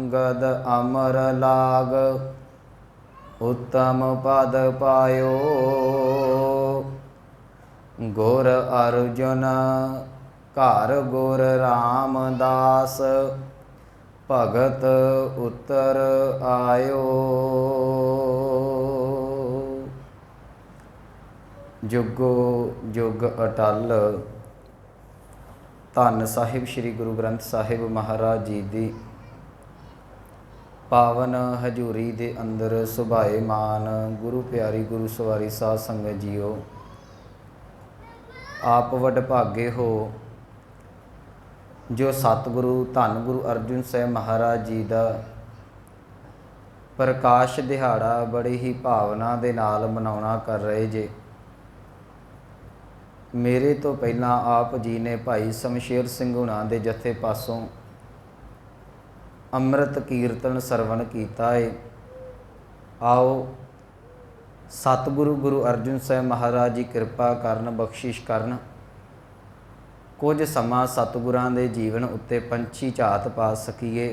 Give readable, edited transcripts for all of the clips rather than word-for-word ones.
अंगद अमर लाग, उत्तम पद पायो। गुर अर्जुन घर गुर रामदास, भगत उत्तर आयो। जुगो जुग अटल। धन साहिब श्री गुरु ग्रंथ साहिब महाराज जी दी पावन हजूरी दे अंदर सुभाए मान गुरु प्यारी गुरु सवारी साध संगत जीओ। आप वड भागे हो जो सतगुरु धन गुरु अर्जुन साहिब महाराज जी का प्रकाश दिहाड़ा बड़ी ही भावना दे नाल मनाउणा कर रहे जे। मेरे तो पहला आप जी ने भाई शमशेर सिंह हुणां दे जथे पासों अमृत कीर्तन सरवण कीता है। आओ सतगुरु गुरु अर्जुन साहिब महाराज जी कृपा करन, बख्शिश करन। कुछ समा सतगुरां दे जीवन उत्ते पंछी झात पा सकीए।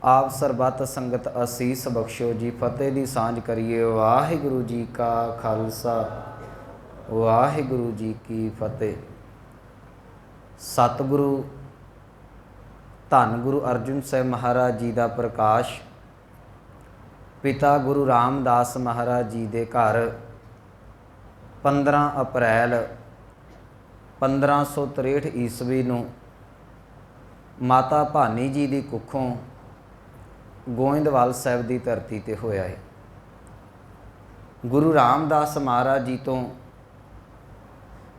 आप सरबत संगत असीस बख्शो जी। फतेह दी सांझ करिए। वाहिगुरु जी का खालसा, वाहिगुरु जी की फतेह। सतगुरु धन गुरु अर्जुन साहिब महाराज जी का प्रकाश पिता गुरु रामदास महाराज जी के घर 15 अप्रैल 1563 ईस्वी नूं माता भानी जी की कुखों गोइंदवाल साहिब की धरती ते होया है। गुरु रामदास महाराज जी तो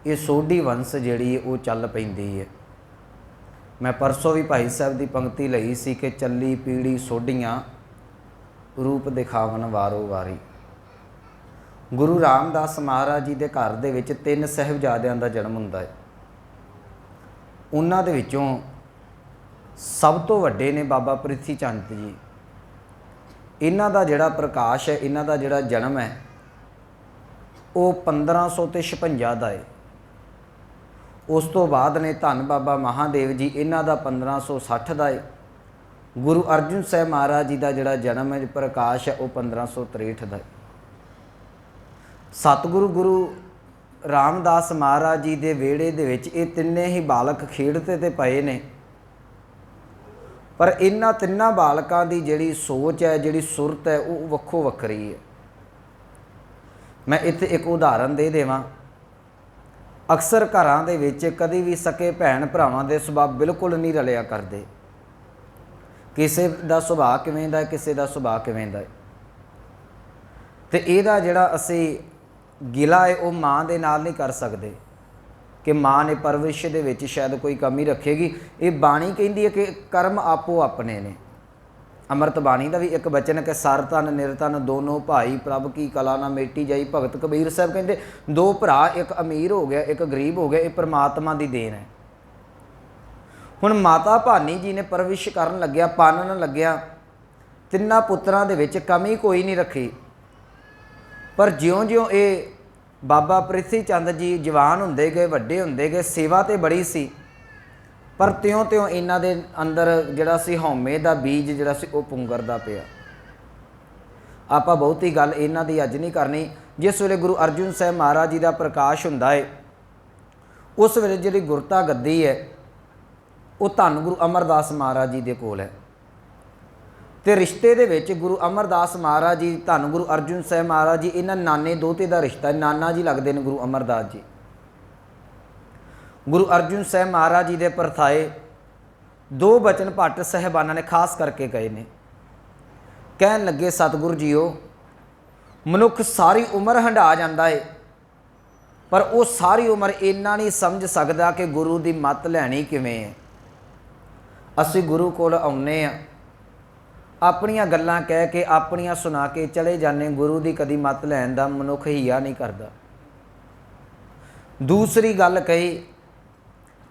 ये सोढ़ी वंश जिहड़ी वो चल पैंदी है। मैं परसों भी भाई साहब की पंक्ति लई सी कि चली पीढ़ी सोढ़ियाँ रूप दिखावन वारो वारी। गुरु रामदास महाराज जी के घर दे विच 3 साहिबजादियां दा जन्म हुंदा है। उन्हां दे विचों सब तो वड्डे ने बाबा प्रिथी चंद जी। इन्हां दा जिहड़ा प्रकाश है, इन्हां दा जिहड़ा जन्म है वो 1556 दा है। उस तो बाद ने धन बाबा महादेव जी, इन्हां दा 1560 दा है। गुरु अर्जुन साहिब महाराज जी का जिहड़ा जन्म है प्रकाश है वो 1563 दा है। सतगुरु गुरु रामदास महाराज जी के वेड़े दे विच ये तिन्ने ही बालक खेडते ते पए ने। पर इन्हां तिन्नां बालकां दी जिहड़ी सोच है, जिहड़ी सुरत है वो वक्खो वक्खरी है। मैं इत्थे एक उदाहरण दे देवां। अक्सर घरां दे विच कदी भी सके भैन भरावां दे सुभाਅ बिल्कुल नहीं रलिया करदे। किसी दा सुभाਅ किवें दा है, किसी दा सुभाਅ किवें दा है। ते इहदा जिहड़ा असीं गिला है वो माँ दे नाल नहीं कर सकदे कि माँ ने परवरिश दे विच शायद कोई कमी रखेगी। ये बाणी कहिंदी है कि कर्म आपो अपने ने। अमृत बाणी का भी एक वचन है कि सर तन निरतन दोनों भाई प्रभ की कला ना मेटी जाई। भगत कबीर साहब कहते 2 भरा, एक अमीर हो गया एक गरीब हो गया, ये परमात्मा की देन है। हुण माता भानी जी ने परवरिश करन लग्या, पालन लग्या, तिन्नां पुत्रां दे विच कमी कोई नहीं रखी। पर ज्यों ज्यों ये बाबा प्रिथी चंद जी जवान हुंदे गए, वड्डे हुंदे गए, सेवा तो बड़ी सी, पर त्यों त्यों इन्हां दे अंदर जिहड़ा सी हौमे दा बीज जिहड़ा सी वो पुंगरदा पिया। आपां बहुती गल इन्हां दी अज नहीं करनी। जिस वेले गुरु अर्जुन साहिब महाराज जी का प्रकाश हुंदा है उस वेले जिहड़ी गुरता गद्दी है वो धन गुरु अमरदास महाराज जी दे कोल है। ते रिश्ते दे विच गुरु अमरदास महाराज जी धन गुरु अर्जुन साहिब महाराज जी इन्हां नाने दोते का रिश्ता है। नाना जी लगदे ने गुरु अमरदास जी। गुरु अर्जुन साहिब महाराज जी के परथाए 2 बचन भट्ट साहिबाना ने खास करके कहे ने। कहन लगे सतगुरु जीओ, मनुख सारी उम्र हंडा जाता है पर वो सारी उम्र इन्ना नहीं समझ सकता कि गुरु की मत लैनी किवें है। असीं गुरु कोल आउणे आ, अपनियां गल्लां कह के अपनियां सुना के चले जाने, गुरु की कदी मत लैण दा मनुख हिया नहीं करता। दूसरी गल कही,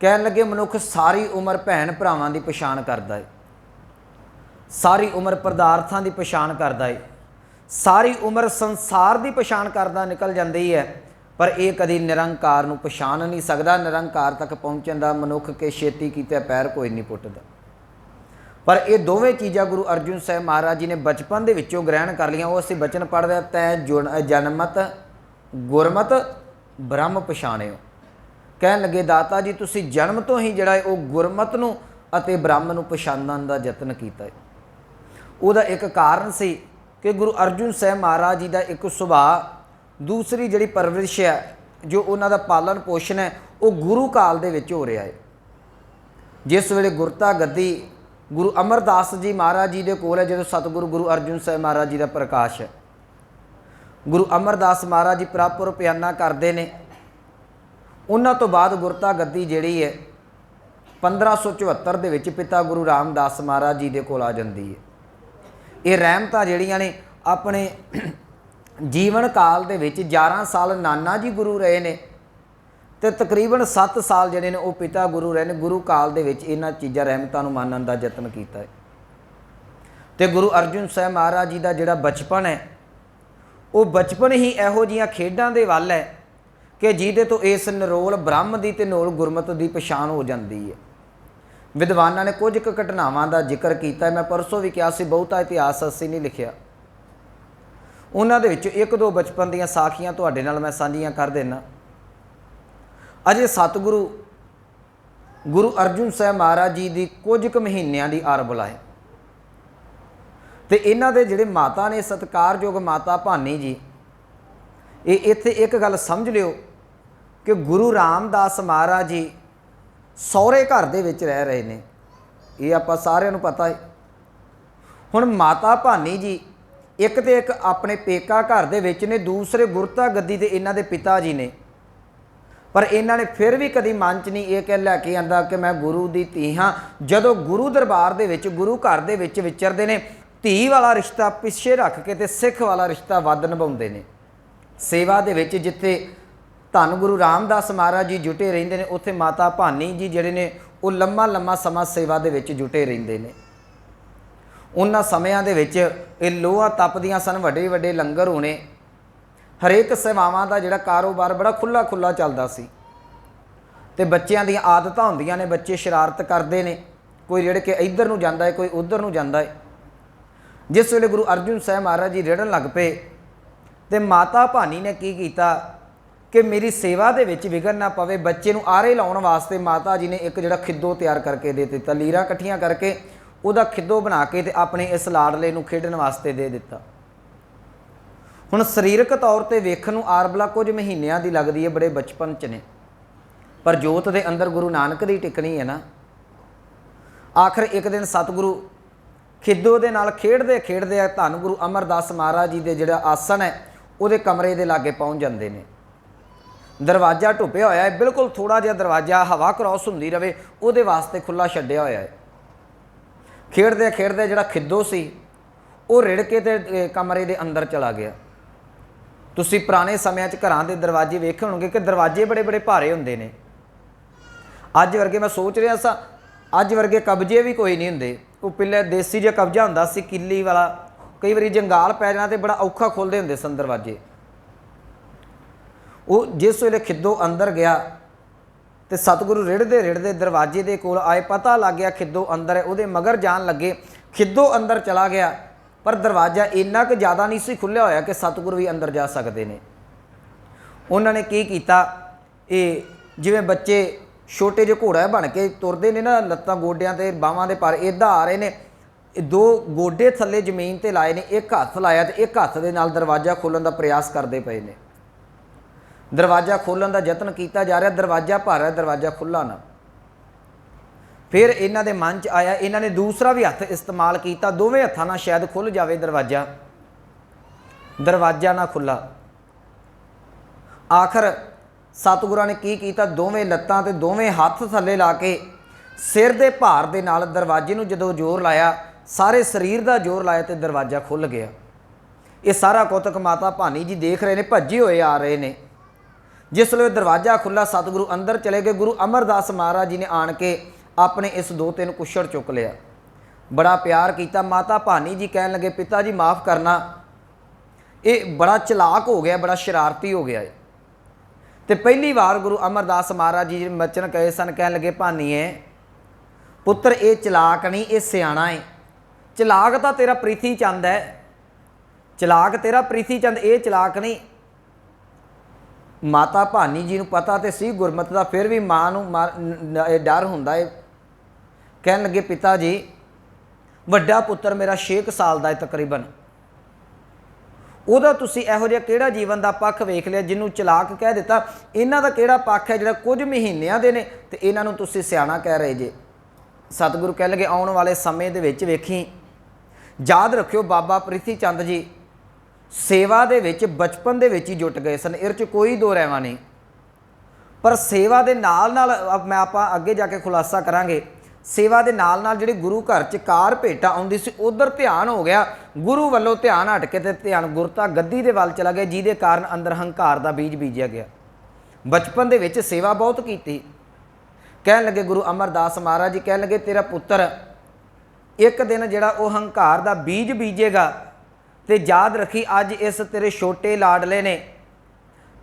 कहन लगे मनुख सारी उम्र भैन भरावां की पछाण करता है, सारी उम्र पदार्थां की पछाण करता है, सारी उम्र संसार की पछाण करता निकल जाती है, पर यह कदी निरंकार नूं पछाण नहीं सकता। निरंकार तक पहुँचण दा मनुख के छेती कीते पैर कोई नहीं पुटदा। पर ये दोवें चीज़ां गुरु अर्जुन साहब महाराज जी ने बचपन के विचों ग्रहण कर लिया। वो असीं बचन पढ़ते हैं, तै जनमत गुरमत ब्रह्म पछाणिओ। कहन लगे दाता जी तुसीं जन्म तो ही जिहड़ा है वो गुरमत नूं अते ब्रह्म नूं पछाणन दा यतन कीता है। उहदा एक कारण सी कि गुरु अर्जुन साहब महाराज जी का एक सुभाਅ, दूसरी जिहड़ी परवरिश है, जो उन्हां दा पालन पोषण है, वो गुरु काल दे विच हो रहा है। जिस वेले गुरता गद्दी गुरु अमरदास जी महाराज जी के कोल है, जो सतगुरु गुरु अर्जुन साहब महाराज जी का प्रकाश है। गुरु अमरदास महाराज जी प्रॉपर बयाना करते हैं। उन्हां तो बाद गुरता गद्दी जिहड़ी है 1574 दे विच पिता गुरु रामदास महाराज जी के कोल आ जाती है। ये रहमतां जिहड़ियां ने अपने जीवन काल दे विच 11 साल नाना जी गुरु रहे ने, तो तकरीबन 7 साल जिहड़े ने वो पिता गुरु रहे ने। गुरु काल दे विच इन्हां चीज़ां रहमतां नूं मानण दा यतन कीता है। तो गुरु अर्जुन साहब महाराज जी का जिहड़ा बचपन है, वो बचपन ही इहो जिहियां खेडां दे वल है कि जिहदे तो इस नरोल ब्रह्म की ते नरोल गुरमत की पछाण हो जाती है। विद्वानां ने कुछ घटनावां का जिक्र किया। मैं परसों भी कहा सी, बहुता इतिहास असीं नहीं लिखिया। उन्हां दे विचों एक दो बचपन दीयां साखियां तुहाडे नाल मैं साझीआं कर देना। अजे सतगुरु गुरु अर्जुन साहब महाराज जी की कुछ महीनों की आर बुलाए, तो इन्हां दे जिहड़े माता ने सत्कारयोग माता भानी जी, ये इत्थे एक गल समझ लियो कि गुरु रामदास महाराज जी सौरे घर दे विच रह रहे ने, ये आपां सारिआं नूं पता है। हुण माता भानी जी एक तो एक अपने पेका घर दे विच ने, दूसरे गुरता गद्दी ते इन्हां दे पिता जी ने। पर इन्हां ने फिर भी कभी मन च नहीं ये कह लैके आंदा कि मैं गुरु दी धी हाँ। जदों गुरु दरबार दे विच गुरु घर दे विच विचरदे ने, धी वाला रिश्ता पिछे रख के ते सिख वाला रिश्ता वध निभाउंदे ने। सेवा दे विच जिथे धन गुरु रामदास महाराज जी जुटे रहिंदे ने, उत्थे माता भानी जी जिहड़े ने वो लम्मा लम्मा समा सेवा दे विच जुटे रहिंदे ने। उन्हां समयां दे विच ये लोहा तपदियां सन, वड्डे वड्डे लंगर होने, हरेक सेवावां दा जिहड़ा कारोबार बड़ा खुला खुला चलदा सी। ते बच्चियां दी आदतां हुंदियां ने, बच्चे शरारत करदे ने, कोई रिड़ के इधर नूं जांदा है, कोई उधर नूं जांदा है। जिस वेले गुरु अर्जुन साहब महाराज जी रिड़न लग पे, ते माता भानी ने की कीता कि मेरी सेवा दे विच विघन ना पवे, बच्चे नूं आरे लाउण वास्ते माता जी ने एक जिहड़ा खिद्दो तैयार करके दे दिता। लीरां इकट्ठियां करके उहदा खिद्दो बना के ते अपने इस लाडले नूं खेडण वास्ते दे दिता। हुण सरीरक तौर पर वेखण नूं आरबला कुछ महीनों की लगती है, बड़े बचपन च ने, पर जोत के अंदर गुरु नानक की टिकनी है ना। आखिर एक दिन सतगुरु खिद्दो दे नाल खेडदे खेडदे धन गुरु अमरदास महाराज जी के जिहड़ा आसन है उहदे कमरे के लागे पहुँच जाते हैं। दरवाजा ढुपिया होया है, बिल्कुल थोड़ा जिहा दरवाजा हवा क्रॉस हुंदी रहे उहदे वास्ते खुला छड्डिया होया है। खेडदे खेडदे जिहड़ा खिद्दो सी वो रिड़ के ते कमरे के अंदर चला गया। तुसी पुराने समय घरां दे दरवाजे वेखे होणगे कि दरवाजे बड़े बड़े भारे हुंदे ने। अज वर्गे मैं सोच रहा सा, अज वर्गे कब्जे भी कोई नहीं हुंदे। वो पहले देसी जिहा कब्जा हुंदा सी, किल्ली वाला, कई बारी जंगाल पै जाना तो बड़ा औखा खोलते हुंदे सन दरवाजे। वो जिस वेले खिद्दो अंदर गया तो सतगुरु रिड़दे रिड़दे दरवाजे के कोल आए, पता लग गया खिद्दो अंदर है, उहदे मगर जान लगे, खिद्दो अंदर चला गया। पर दरवाजा इन्ना कि ज़्यादा नहीं सी खुलिया होया कि सतगुरु भी अंदर जा सकते हैं। उन्होंने की कीता, ये जिवें बच्चे छोटे जो घोड़ा बन के तुरते ने ना, लत्तां गोडियां ते बाहां दे पर इदां आ रहे ने, दो गोडे थल्ले जमीन ते लाए ने, एक हत्थ लाया तो एक हत्थ दे नाल दरवाजा खोलण दा प्रयास करते पे ने। दरवाजा खोलण दा यतन किया जा रहा, दरवाजा भर है, दरवाजा खुला ना। फिर इन्हां दे मन च आया, इन्हां ने दूसरा भी हत्थ इस्तेमाल किया, दोवें हत्थां नाल शायद खुल जाए दरवाजा, दरवाजा ना खुला। आखिर सतगुरां ने की कीता, दोवें लत्तां ते दोवें हत्थ थल्ले ला के सिर दे भार दे नाल दरवाजे नूं जदों जोर लाया, सारे शरीर का जोर लाया तो दरवाजा खुल गया। ये सारा कौतक माता भानी जी देख रहे हैं, भज्जे हुए आ रहे हैं। जिसले दरवाजा खुला, सतगुरु अंदर चले गए। गुरु अमरदास महाराज जी ने आण के अपने इस 2-3 कुछड़ चुक लिया, बड़ा प्यार किया। माता भानी जी कहन लगे, पिता जी माफ़ करना, ये बड़ा चलाक हो गया, बड़ा शरारती हो गया है। तो पहली बार गुरु अमरदास महाराज जी वचन कहे सन, कह लगे, भानीए पुत्र ये चलाक नहीं, ये सियाणा है। चलाक तो तेरा प्रीति चंद है, चलाक तेरा प्रीति चंद, ये चलाक नहीं। माता भानी जी नूं पता तो सी गुरमत का, फिर भी माँ नूं डर हुंदा है। कहन लगे पिता जी वड्डा पुत्र मेरा 6 साल का है तकरीबन, उहदा तुसीं इहो जिहा किहड़ा जीवन का पक्ष वेख लिया जिन्हों चलाक कह दिता, इन्हां दा किहड़ा पक्ष है जिहड़ा कुछ महीनिਆਂ दे ने ते इन्हां नूं तुसीं सियाणा कह रहे जे। सतगुरु कह लगे आउण वाले समय दे विच वेखी, याद रखियो बाबा प्रीति चंद जी सेवा दे विच बचपन दे विच ही जुट गए सन, इहदे च कोई दो रहवा नहीं। पर सेवा दे नाल नाल मैं आपां अगे जाके खुलासा करांगे, सेवा दे नाल नाल जिहड़ी गुरु घर च कार भेटा आउंदी सी उधर ध्यान हो गया, गुरु वालों ध्यान हट के ते ध्यान गुरता गद्दी दे वल चला गया, जिहदे कारण अंदर हंकार दा बीज बीजिया गया। बचपन दे विच सेवा बहुत कीती। कहन लगे गुरु अमरदास महाराज जी कहन लगे तेरा पुत्र एक दिन जिहड़ा वो हंकार दा बीज बीजेगा ते याद रखी अज इस तेरे छोटे लाडले ने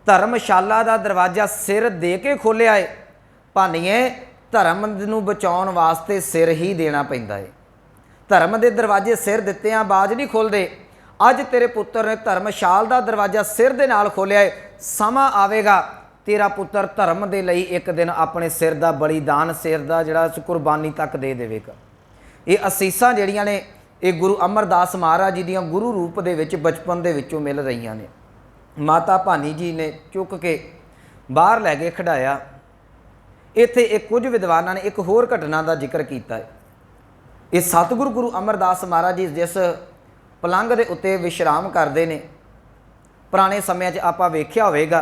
धर्मशाला दा दरवाजा सिर दे के खोलिया है। भानीए धर्म नूं बचाउण वास्ते सिर ही देना पैंदा है। धर्म के दरवाजे सिर दित्तिआं बाज नहीं खोलते। अज तेरे पुत्र ने धर्मशाल का दरवाजा सिर दे नाल खोलिया है। समा आवेगा तेरा पुत्र धर्म के लिए एक दिन अपने सिर का बलिदान, सिर का जिहड़ा कुर्बानी तक दे देवेगा। ये असीसां जिहड़ियां ने ये गुरु अमरदास महाराज जी दियां गुरु रूप दे विच बचपन दे विचों मिल रही ने। माता भानी जी ने चुक के बाहर लै गए खड़ाया। इत्थे एक कुछ विद्वानां ने एक होर घटना का जिक्र किया है। ये सतगुरु गुरु अमरदास महाराज जी जिस पलंग के उत्ते विश्राम करते हैं, पुराने समय आपां वेख्या होवेगा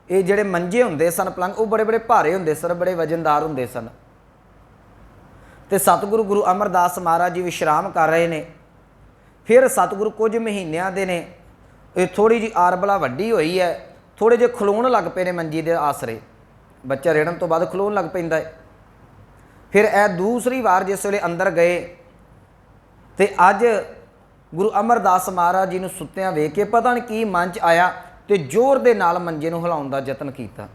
ये जिहड़े मंजे हुंदे सन पलंग वो बड़े बड़े भारे हुंदे सन, बड़े वजनदार हुंदे सन। ते सतगुरु गुरु अमरदास महाराज जी विश्राम कर रहे हैं। फिर सतगुरु कुछ महीनों के ने थोड़ी जी आरबला वड्डी हुई है, थोड़े जे खलोण लग पे ने मंजी के आसरे, बच्चा रेड़न तो बाद खलोण लग पैंदा है। फिर ए दूसरी बार जिस वे अंदर गए तो अज गुरु अमरदास महाराज जी नूं सुत्तिआं वेख के पता नहीं की मन च आया तो जोर दे नाल मंजे नूं हिलाउण दा यतन कीता।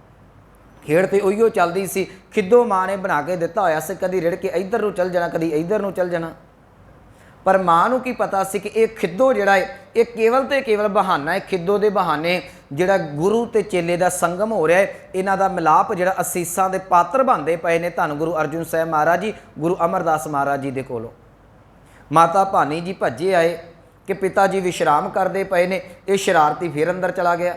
खेड़ तो उहिओ चलदी सी, खिद्दो माँ ने बना के दिता होया सी, कदी रिड़ के इधर नूं चल जाना, कदी इधर नूं चल जाना। पर माँ नूं की पता सी कि यह खिद्दो जिहड़ा है ये केवल तो केवल बहाना है। खिद्दो के बहाने जिहड़ा गुरु ते चेले का संगम हो रहा है, इन्हां दा मिलाप जिहड़ा असीसां दे पात्र बनते पे ने धन गुरु अर्जुन साहिब महाराज जी गुरु अमरदास महाराज जी दे कोलों। माता भानी जी भज्जे आए कि पिता जी विश्राम करते पे ने। ये शरारती फिर अंदर चला गया।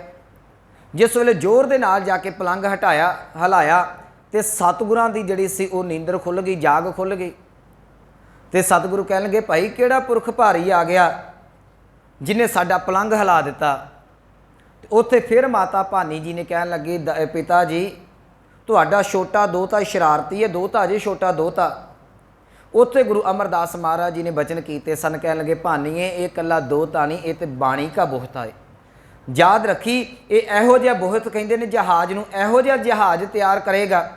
जिस वेले जोर दे नाल जाके पलंग हटाया हिलाया तो सतगुरां दी जिहड़ी सी वो नींदर खुल गई, जाग खुल गई। तो सतगुरु कह लगे भाई किहड़ा पुरख भारी आ गया जिन्हें साडा पलंग हिला दिता। उत्थे फिर माता भानी जी ने कह लगी पिता जी तुहाडा छोटा दोता शरारती है, दोता अजे छोटा दोता। उत्थे गुरु अमरदास महाराज जी ने बचन किए सन, कह लगे भानीए ये कला दोता नहीं, ये तो बाणी का बोहता है। याद रखी ये इहो जिहा बोहत कहंदे ने जहाज़ नूं, इहो जिहा जहाज़ तैयार करेगा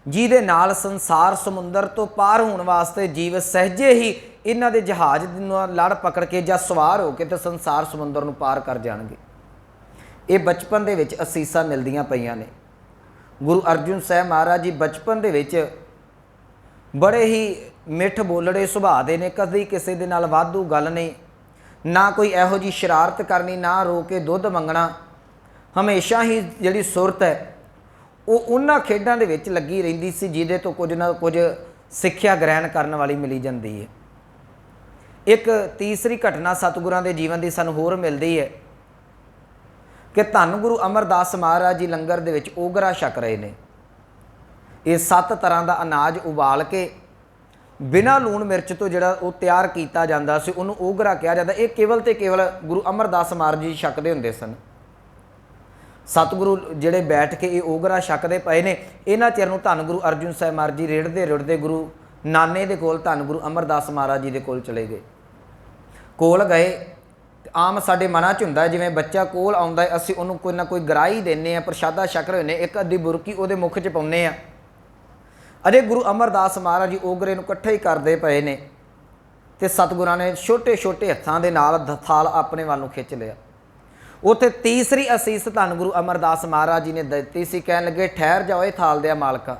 जिहदे नाल संसार समुंदर तो पार होने वास्ते जीव सहजे ही इन्हां दे जहाज़ नाल लड़ पकड़ के जां सवार हो के तो संसार समुंदर नूं पार कर जाणगे। ये बचपन दे विच असीसां मिलदियां पईयां ने। गुरु अर्जुन साहिब महाराज जी बचपन दे विच बड़े ही मिठ बोलड़े सुभाअ दे ने, कदी किसी दे नाल वाधू गल नहीं, ना कोई इहो जी शरारत करनी, ना रो के दुध मंगना। हमेशा ही जिहड़ी सुरत है वो उन्हां खेडां दे विच लगी रहिंदी सी जिहदे तो कुछ ना कुछ सिੱਖਿਆ ग्रहण करने वाली मिली जाती है। एक तीसरी घटना सतगुरां दे जीवन की सानूं होर मिलती है कि धन गुरु अमरदास महाराज जी लंगर दे विच ओगरा छक रहे ने। ये 7 तरह का अनाज उबाल के बिना लूण मिर्च तो जिहड़ा वो तैयार किया जाता सी उहनूं ओगरा कहा जाता। ये केवल तो केवल गुरु अमरदास महाराज जी छकदे हुंदे सन। सतगुरु जिहड़े बैठ के ये ओगरा छकदे पए ने, इन्हां चिर नूं धन गुरु अर्जुन साहिब महाराज जी रिड़दे रिड़दे गुरु नाने दे कोल धन गुरु अमरदास महाराज जी दे कोल चले गए। कोल गए आम साडे मनां च हुंदा जिवें बच्चा कोल आउंदा है असीं उहनूं कोई ना कोई गराही देने आ, प्रशादा छक रहे ने, एक अद्धी बुरकी उहदे मुख च पाउने आ। अजे गुरु अमरदास महाराज जी ओगरे नूं इकट्ठे ही करदे पए ने ते सतगुरां ने छोटे छोटे हत्थां दे नाल थाल अपने वाल नूं खिच लिया। उत्थे तीसरी असीस धन गुरु अमरदास महाराज जी ने दित्ती सी। कहण लगे ठहर जाओ ये थाल दिया मालका,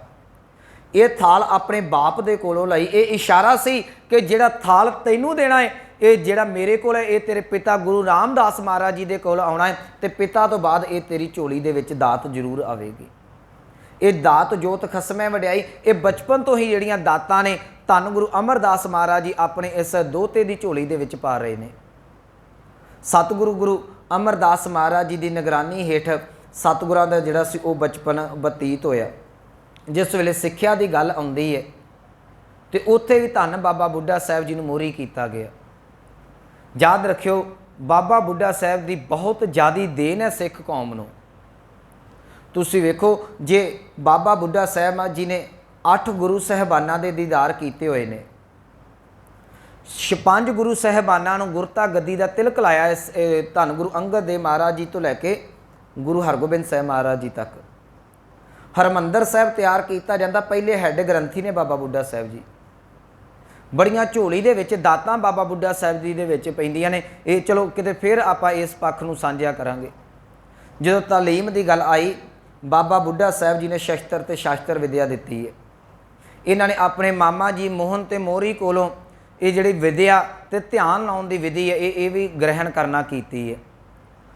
ये थाल अपने बाप दे कोलों लई। ये इशारा सी कि जिहड़ा थाल तैनू देना है, ये जिहड़ा मेरे कोल है, ये तेरे पिता गुरु रामदास महाराज जी दे कोल आउणा है, ते पिता तो बाद ये तेरी झोली दे विच दात जरूर आवेगी। ये दात जोत खसमै वडियाई, ये बचपन तो ही जिहड़ियां दातां ने धन गुरु अमरदास महाराज जी अपने इस दोते की झोली दे विच पा रहे हैं। सतगुरु गुरु अमरदास महाराज जी की निगरानी हेठ सतगुरां दा जिहड़ा सी ओह बचपन बतीत होया। जिस वेले सिक्ख्या की गल आउंदी है तो उत्थे भी धन बाबा बुढ़ा साहब जी नूं मोहरी कीता गया। याद रखियो, बाबा बुढ़ा साहब की बहुत ज़्यादा देन है सिख कौम नूं। तुसीं वेखो, जे बाबा बुढ़ा साहब जी ने 8 गुरु साहबानां दे दीदार कीते हुए ने, 5 गुरु साहबानां नूं गुरता गद्दी दा तिलक लाया इस धन गुरु अंगद देव महाराज जी तो लैके गुरु हरगोबिंद साहब महाराज जी तक। हरमंदर साहब तैयार किया जाता, पहले हैड ग्रंथी ने बाबा बुढ़ा साहब जी। बड़ियां झोली दे विच दातां बाबा बुढ़ा साहब जी दे विच पैंदियां ने। ये चलो किते फिर आपां इस पक्ष नूं सांझा करांगे। जदों तालीम की गल आई, बाबा बुढ़ा साहब जी ने शस्त्र ते शास्त्र विद्या दिती है। इन्हां ने अपने मामा जी मोहन ते मोहरी कोलों ये जिहड़ी विद्या ते ध्यान लाउण दी विधि है, ये भी ग्रहण करना कीती है।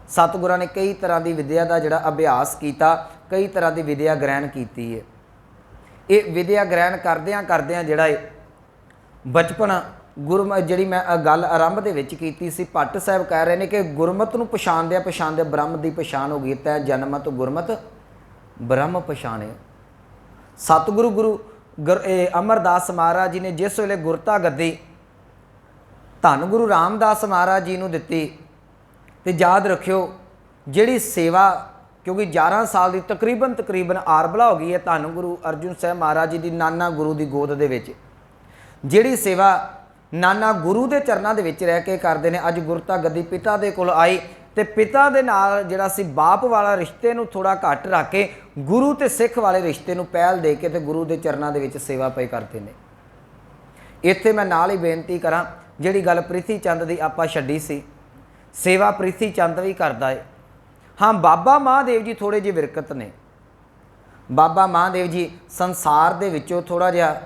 सतगुरां ने कई तरह की विद्या का जिहड़ा अभ्यास किया, कई तरह की विद्या ग्रहण की है। ये विद्या ग्रहण करदियां करदियां जिहड़ा बचपन गुरम जिहड़ी मैं गल आरंभ दे विच कीती सी, भट्ट साहब कह रहे हैं कि गुरमत नूं पछाणदियां पछाणदियां ब्रह्म की पछाण हो गई। तै जन्मत गुरमत ब्रह्म पछाणे। सतगुरु गुरु अमरदास महाराज जी ने जिस वेले गुरता गद्दी धन गुरु रामदास महाराज जी नूं दित्ती, तो याद रखियो जिहड़ी सेवा, क्योंकि 11 साल की तकरीबन आरबला हो गई है धन गुरु अर्जुन साहब महाराज जी की नाना गुरु की गोद दे विच। जिहड़ी सेवा नाना गुरु के चरणों के विच रह के करते हैं, अज गुरता गद्दी पिता के कोल आई, तो पिता के नाल जिहड़ा सी बाप वाला रिश्ते नूं थोड़ा घट रख के गुरु ते सिख वाले रिश्ते नूं पहल दे के ते गुरु के चरणों के विच सेवा पे करते हैं। इत्थे मैं नाल ही बेनती करा, जिहड़ी गल प्रीति चंद की आपां छड्डी सी, सेवा प्रीति चंद भी करता है। हाँ, बाबा महादेव जी थोड़े जे विरकत ने। बाबा महादेव जी संसार दे विचों थोड़ा जिहा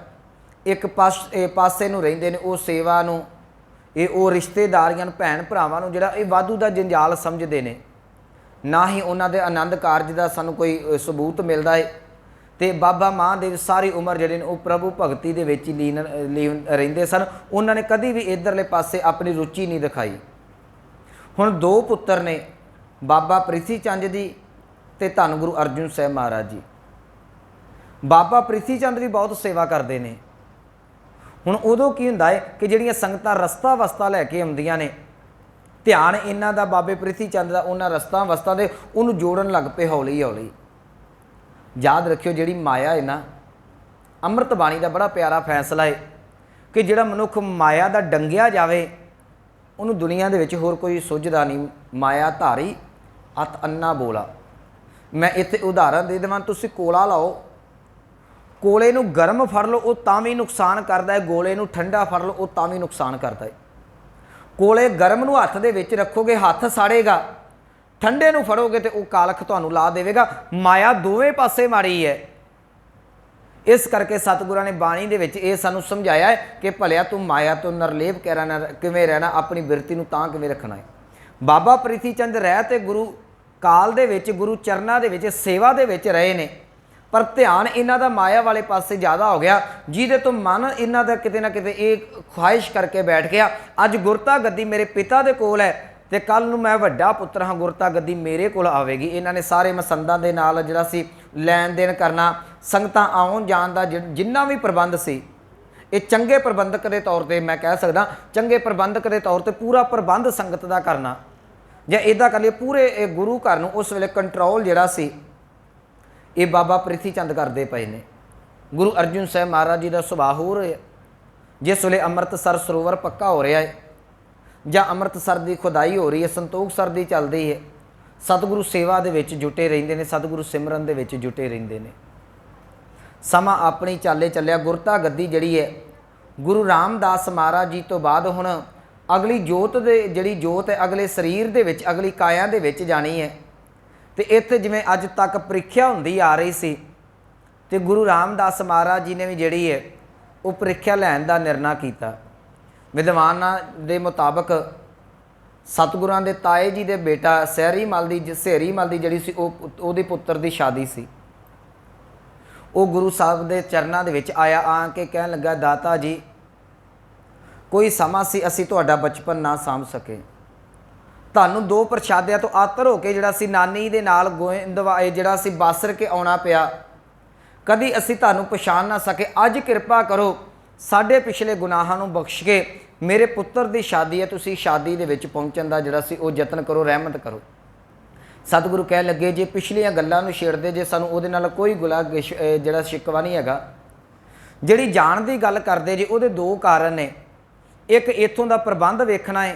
एक पासे नूं रहिंदे ने, वो सेवा नूं, ये वो रिश्तेदारियां भैन भरावां नूं जिहड़ा ये वाधू दा जंजाल समझदे ने। ना ही उन्हां दे आनंद कारज दा सानूं कोई सबूत मिलदा है। ते बाबा महादेव सारी उम्र जिहड़े ने वो प्रभु भगती दे विच लीन रहिंदे सन। उन्हां ने कदी भी इधरले पासे अपनी रुचि नहीं दिखाई। हुण 2 पुत्तर ने, बाबा प्रीति चंद जी ते धन गुरु अर्जुन साहब महाराज जी। बाबा प्रीति चंद भी बहुत सेवा करते हैं। हुण उदों की हुंदा है कि जिहड़ियां संगतां रस्ता वस्ता लैके आउंदियां ने, ध्यान इन्हां दा बाबे प्रीति चंद दा उन्हां रस्ता वस्ता दे उहनूं जोड़न लग पे हौली हौली। याद रखियो, जिहड़ी माया है ना, अमृत बाणी का बड़ा प्यारा फैसला है कि जिहड़ा मनुख माया दा डंगिया जावे उन्होंने दुनिया दे विच होर कोई सुझदा नहीं। माया धारी अत अन्ना बोला। मैं इत्थे उदाहरण दे देवां, तुसीं कोला लाओ, कोले नूं गर्म फड़ लो वो तां भी नुकसान करता है, गोले नूं ठंडा फड़ लो वो तां भी नुकसान करता है। कोले गर्म नूं हत्थ दे विच रखोगे हत्थ साड़ेगा, ठंडे नूं फड़ोगे तो वह कालख तुहानूं ला देवेगा। माया दोवें पासे माड़ी है। इस करके सतगुरां ने बाणी दे विच ये सानूं समझाया है कि भलिया तू माया तो नरलेप किवें रहना, अपनी बिरती नूं तां किवें रखना है। बाबा प्रीति चंद रह ते गुरु काल दे विच गुरु चरनां दे विच सेवा दे विच रहे ने, पर ध्यान इन्हां दा माया वाले पासे ज़्यादा हो गया, जिहदे तो मन इन्हां दा किते ना किते एक ख्वाहिश करके बैठ गया। अज गुरता गद्दी मेरे पिता दे कोल है ते कल नूं मैं वड्डा पुत्तर हाँ, गुरता गद्दी मेरे कोल आवेगी। इन्हां ने सारे मसंदां दे नाल जिहड़ा सी लैन देन करना, संगतां आउण जाण दा जिन्ना भी प्रबंध सी, ये चंगे प्रबंधक के तौर पर मैं कह सकदा, चंगे प्रबंधक के तौर पर पूरा प्रबंध संगत का करना ਜਾਂ इदा कर लिए पूरे गुरु घर नूं उस वेले कंट्रोल जिहड़ा सी ये बाबा प्रीति चंद करते पे ने। गुरु अर्जुन साहब महाराज जी का सुभाव हो रहा है। जिस वेले अमृतसर सरोवर पक्का हो रहा है ਜਾਂ अमृतसर की खुदाई हो रही है, संतोख सर की चलती है, सतगुरु सेवा दे विच जुटे रहिंदे ने, सतगुरु सिमरन दे विच जुटे रहिंदे ने। समा अपनी चाले चलिया। गुरता गद्दी जिहड़ी है गुरु रामदास महाराज जी तो बाद हुण अगली जोत दे जिहड़ी जोत है अगले शरीर दे विच अगली काया दे विच जानी है। तो इत्थे जिवें अज तक प्रीख्या हुंदी आ रही सी तो गुरु रामदास महाराज जी ने भी जिहड़ी है वो परीक्षा लैण का निर्णय किया। विद्वानां दे मुताबक सतगुरां दे ताए जी दे बेटा सैरी मल की सहेरी मल की जिहड़ी सी ओहदे पुत्र की शादी सी। वो गुरु साहब के चरणों के आया आके कह लगा, दाता जी कोई समा सी असी तुहाडा बचपन ना साਂਭ सके, तुहानूं 2 प्रशादिਆਂ तो आतर हो के जिहड़ा सी नानी दे नाल गोइंदवाए जिहड़ा सी बासर के आउणा पिया, कदी असी तुहानूं पछाण ना सके। अज किरपा करो साडे पिछले गुनाहां नूं बख्श के मेरे पुत्र की शादी है, तुसीं शादी दे विच पहुंचण दा जिहड़ा सी ओह यतन करो, रहमत करो। सतगुरु कह लगे जे पिछलियां गल्लां नूं छेड़दे जे सानूं उहदे नाल कोई गुला जिहड़ा शिकवा नहीं हैगा। जिहड़ी जाण दी गल करदे जे उहदे 2 कारण ने, एक इत्थों दा प्रबंध वेखना है,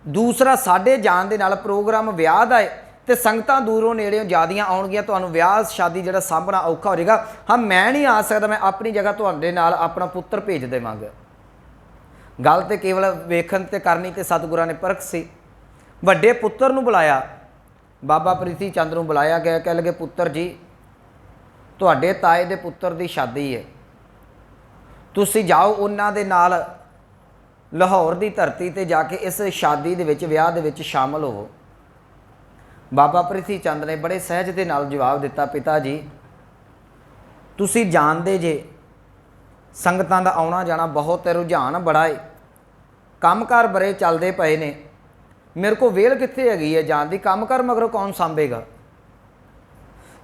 दूसरा साडे जाण दे नाल प्रोग्राम विआह दा है ते संगतां दूरों नेड़ेों ज़्यादियां आउणगीआं, तुहानूं विआह शादी जिहड़ा साਂਭਣਾ औखा हो जाएगा। हाँ मैं नहीं आ सकदा, मैं अपनी जगह तुहाडे नाल अपना पुत्र भेज देवांगा। गल ते केवल वेखण ते करनी ते सतगुरां ने परख सी। वड्डे पुत्र नूं बुलाया, बाबा प्रीति चंद नूं बुलाया गया, कह लगे पुत्र जी तुहाडे ताए दे पुत्र की शादी है, तुसीं जाओ उन्हां दे नाल लाहौर की धरती ते जाके इस शादी दे विच विआह दे विच शामिल हो। बाबा प्रीति चंद ने बड़े सहज दे नाल जवाब दिता, पिता जी तुसीं जानदे जे संगतां दा आउणा जाना बहुत है, रुझान बड़ा है, कामकार बड़े चलते पे ने, मेरे को वेल कित्थे हैगी है जान दी, कामकार मगरों कौन सांभेगा,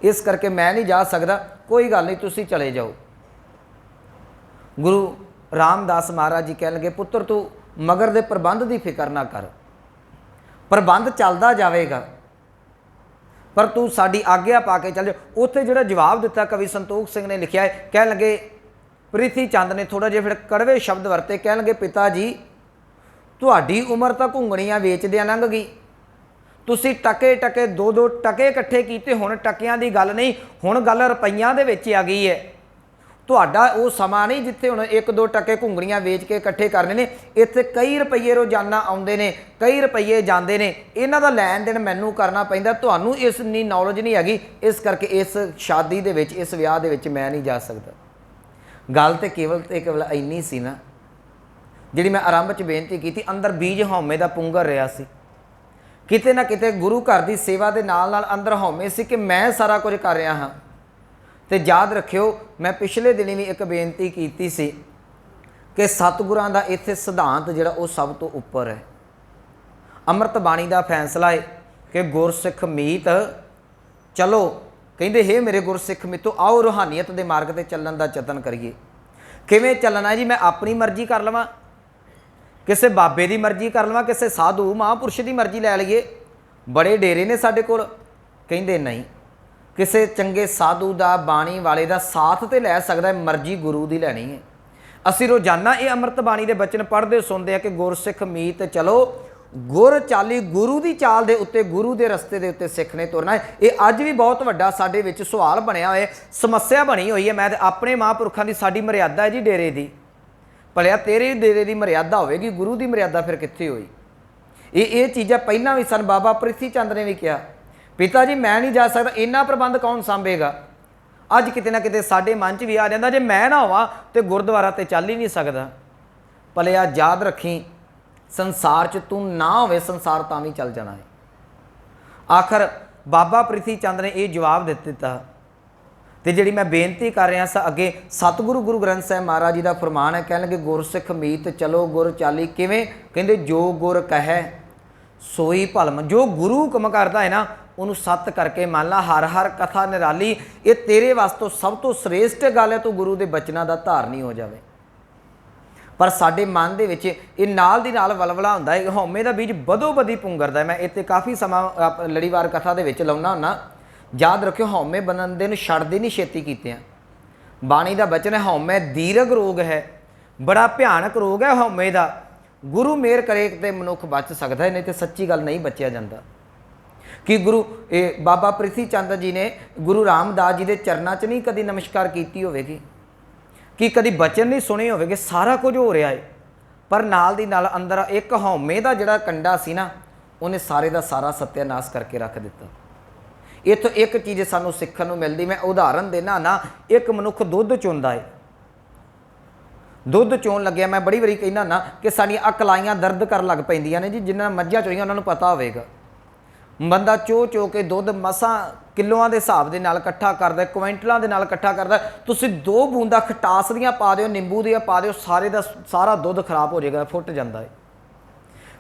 इस करके मैं नहीं जा सकदा, कोई गल नहीं तुसीं चले जाओ। गुरु रामदास महाराज जी कह लगे पुत्र तू मगर दे प्रबंध की फिक्र ना कर, प्रबंध चलता जाएगा, पर तू साडी आग्या पा के चल जा। उत्थे जिहड़ा जवाब दिता कवि संतोख सिंह ने लिखा है, कह लगे प्रीति चंद ने थोड़ा जिहा फिर कड़वे शब्द वरते, कह लगे पिता जी तुहाडी उम्र तां घुंगणियां वेचदिआं लंघ गई, तुसीं टके टके 2-2 टके इकट्ठे कीते, हुण टकियां दी गल नहीं, हुण गल रुपईआं दे विच आ गई है। तुहाडा वो समा नहीं जिथे हुण 1-2 टके घुंगड़ियां वेच के इकट्ठे करने ने, इत्थे कई रुपये रोजाना आउंदे ने, कई रुपये जांदे ने, इन्हां दा लैन देन मैनूं करना पैंदा, तुहानूं इस नी नॉलेज नहीं हैगी, इस करके इस शादी दे विच इस विआह दे विच मैं नहीं जा सकदा। गल ते केवल इन्नी सी ना जिहड़ी मैं आरंभ च बेनती की, अंदर बीज हौमे दा पुंगर रहा सी, किते ना किते गुरु घर की सेवा के नाल नाल अंदर हौमे सी कि मैं सारा कुछ कर रहा हाँ। तो याद रखियो मैं पिछले दिन भी एक बेनती की सी कि सतगुरां दा इत्थे सिद्धांत जिहड़ा वो सब तो उपर है। अमृत बाणी का फैसला है कि गुरसिख मीत चलो, कहते हे मेरे गुरसिख मित्रो आओ रूहानीयत के मार्ग पर चलण का यतन करिए। किवें चलना जी, मैं अपनी मर्जी कर लवां, किसी बाबे की मर्जी कर लवां, किसी साधु महापुरुष की मर्जी लै लईए, बड़े डेरे ने साडे कोल, कहंदे नहीं, किसी चंगे साधु का बाणी वाले का साथ तो लै सकदा, मर्जी गुरु की लैनी है। असी रोजाना ये अमृत बाणी के बचन पढ़ते सुनते हैं कि गुरसिख मीत चलो, गुर चाली गुरु की चाल के उत्ते, गुरु के रस्ते के उत्ते सिख ने तुरना है। ये अज भी बहुत वड्डा साडे विच सवाल बनया है, समस्या बनी हुई है। मैं अपने महापुरखों की साडी मर्यादा है जी डेरे की, भलिया तेरे डेरे की मर्यादा होगी, गुरु की मर्यादा फिर कित्थे होई। ये चीज़ां पहलां भी सन, बाबा प्रीति चंद ने भी कहा पिता जी मैं नहीं जा सकता, इन्ना प्रबंध कौन सांभेगा। अज किते ना किते साडे मन च भी आ जांदा जे मैं ना होवां तो गुरुद्वारा ते चल ही नहीं सकदा। भलिया याद रखी संसार च तू ना होवे, संसार तां भी चल जाना है। आखिर बाबा प्रीति चंद ने यह जवाब दे दिता तो जिहड़ी मैं बेनती कर रहा सा अगे, सतगुरु गुरु ग्रंथ साहिब महाराज जी का फरमान है, कह लगे गुरसिख मीत चलो गुर चाली। किवें कहंदे जो गुर कहे सोई भलम, जो गुरु हुक्म करता है ना उन्होंने सत करके मान ला, हर हर कथा निराली, ये तेरे वास्ते सब तो श्रेष्ठ गल है, तू गुरु के बचनों का धारनी हो जाए। पर साडे मन दे विच ये नाल दी नाल वलवला हुंदा है, हौमे दा बीज बदो बदी पुंगरदा है। मैं इत्ते काफ़ी समा लड़ीवार कथा दे विच लाउना हुन्ना। याद रखियो हौमे बनन दे छड्डदे नहीं छेती कीते। बाणी दा बचन है हौमे दीर्घ रोग है, बड़ा भयानक रोग है हौमे दा। गुरु मेहर करे ते मनुख बच सकता है, नहीं तो सच्ची गल नहीं बचिया जाता। कि गुरु बाबा प्रीति चंद जी ने गुरु रामदास जी के चरणों च नहीं कभी नमस्कार की होगी, कि कभी बचन नहीं सुने होवे, सारा कुछ हो रहा है, पर नाल दी नाल अंदर एक हौमे का जिहड़ा कंडा सी ना, उन्हें सारे का सारा सत्यानाश करके रख दिता। इत्थों एक चीज़ सानू सीखण नूं मिलदी, मैं उदाहरण देना ना, एक मनुख दुध चोंदा है, दुध चोण लग्या मैं बड़ी वारी कहना ना कि साडियां अकलाइयां दर्द कर लग पैंदियां ने जी, जिन्हां मੱਝਾਂ चोईਆਂ उन्हां नूं पता होवेगा। बंदा चो के दुध मसां किलोआं दे हिसाब दे नाल इकट्ठा करदा, क्विंटलां दे नाल इकट्ठा करदा, तुसीं 2 बूंदा खटास दियां पा दिओ, निंबू दियां पा दिओ, सारे दा सारा दुध खराब हो जाएगा, फुट जांदा है।